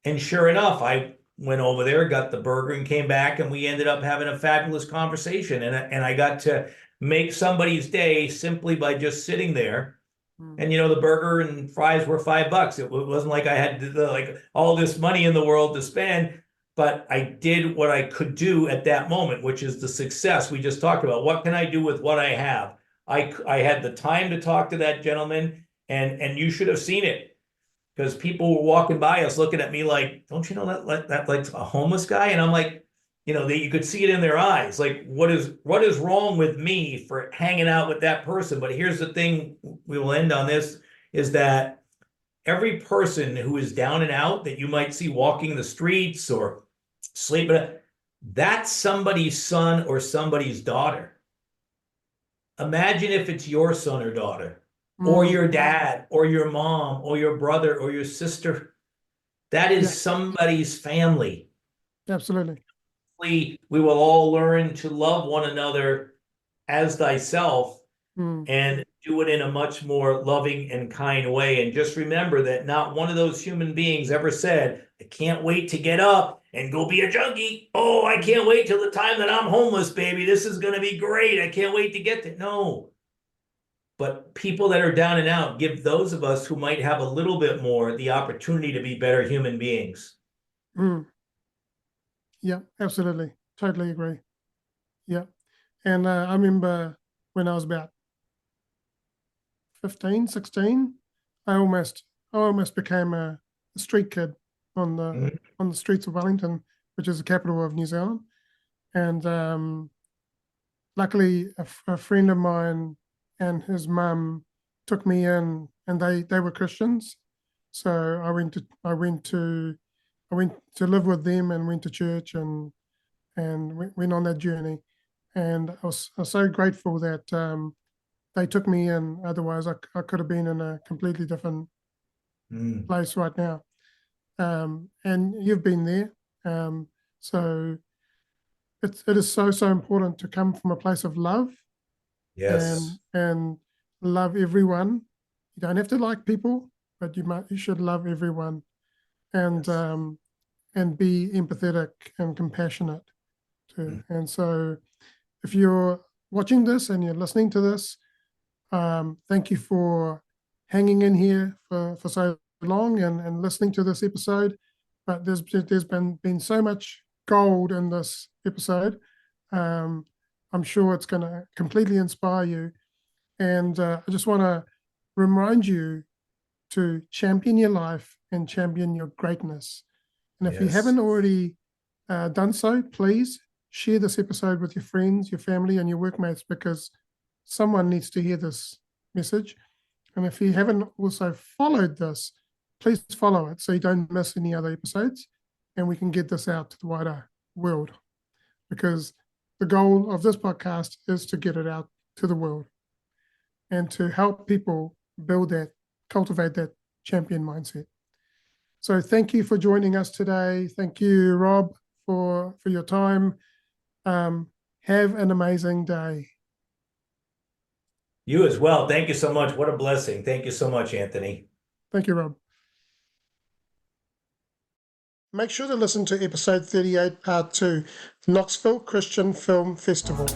And sure enough, I went over there, got the burger and came back, and we ended up having a fabulous conversation. And I got to make somebody's day simply by just sitting there. And the burger and fries were $5. It wasn't like I had like all this money in the world to spend, but I did what I could do at that moment, which is the success we just talked about. What can I do with what I have? I had the time to talk to that gentleman, and you should have seen it, because people were walking by us looking at me like, don't you know that like a homeless guy? And I'm like, you could see it in their eyes. Like, what is wrong with me for hanging out with that person? But here's the thing, we will end on this, is that every person who is down and out that you might see walking the streets or sleeping, that's somebody's son or somebody's daughter. Imagine if it's your son or daughter, or your dad, or your mom, or your brother, or your sister. That is somebody's family. Absolutely. We will all learn to love one another as thyself and do it in a much more loving and kind way. And just remember that not one of those human beings ever said, I can't wait to get up and go be a junkie. Oh, I can't wait till the time that I'm homeless, baby. This is going to be great. I can't wait to get there. No. but people that are down and out give those of us who might have a little bit more the opportunity to be better human beings. Mm. Yeah, absolutely. Totally agree. Yeah. And I remember when I was about 15, 16, I almost became a street kid on Mhm. the streets of Wellington, which is the capital of New Zealand. And luckily, a friend of mine and his mum took me in, and they were Christians. So I went to live with them and went to church and went on that journey. And I was so grateful that they took me in. Otherwise, I could have been in a completely different Mm. place right now. And you've been there. So it is so important to come from a place of love Yes. and love everyone. You don't have to like people, but you should love everyone and Yes. and be empathetic and compassionate too. Mm. And so if you're watching this and you're listening to this, thank you for hanging in here for so long and listening to this episode. But there's been so much gold in this episode. Um, I'm sure it's going to completely inspire you. And I just want to remind you to champion your life and champion your greatness. And if you Yes. haven't already done so, please share this episode with your friends, your family, and your workmates because someone needs to hear this message. And if you haven't also followed this, please follow it so you don't miss any other episodes and we can get this out to the wider world because the goal of this podcast is to get it out to the world and to help people cultivate that champion mindset. So thank you for joining us today. Thank you, Rob, for your time. Have an amazing day. You as well. Thank you so much. What a blessing. Thank you so much, Anthony. Thank you, Rob. Make sure to listen to episode 38, part 2, Knoxville Christian Film Festival.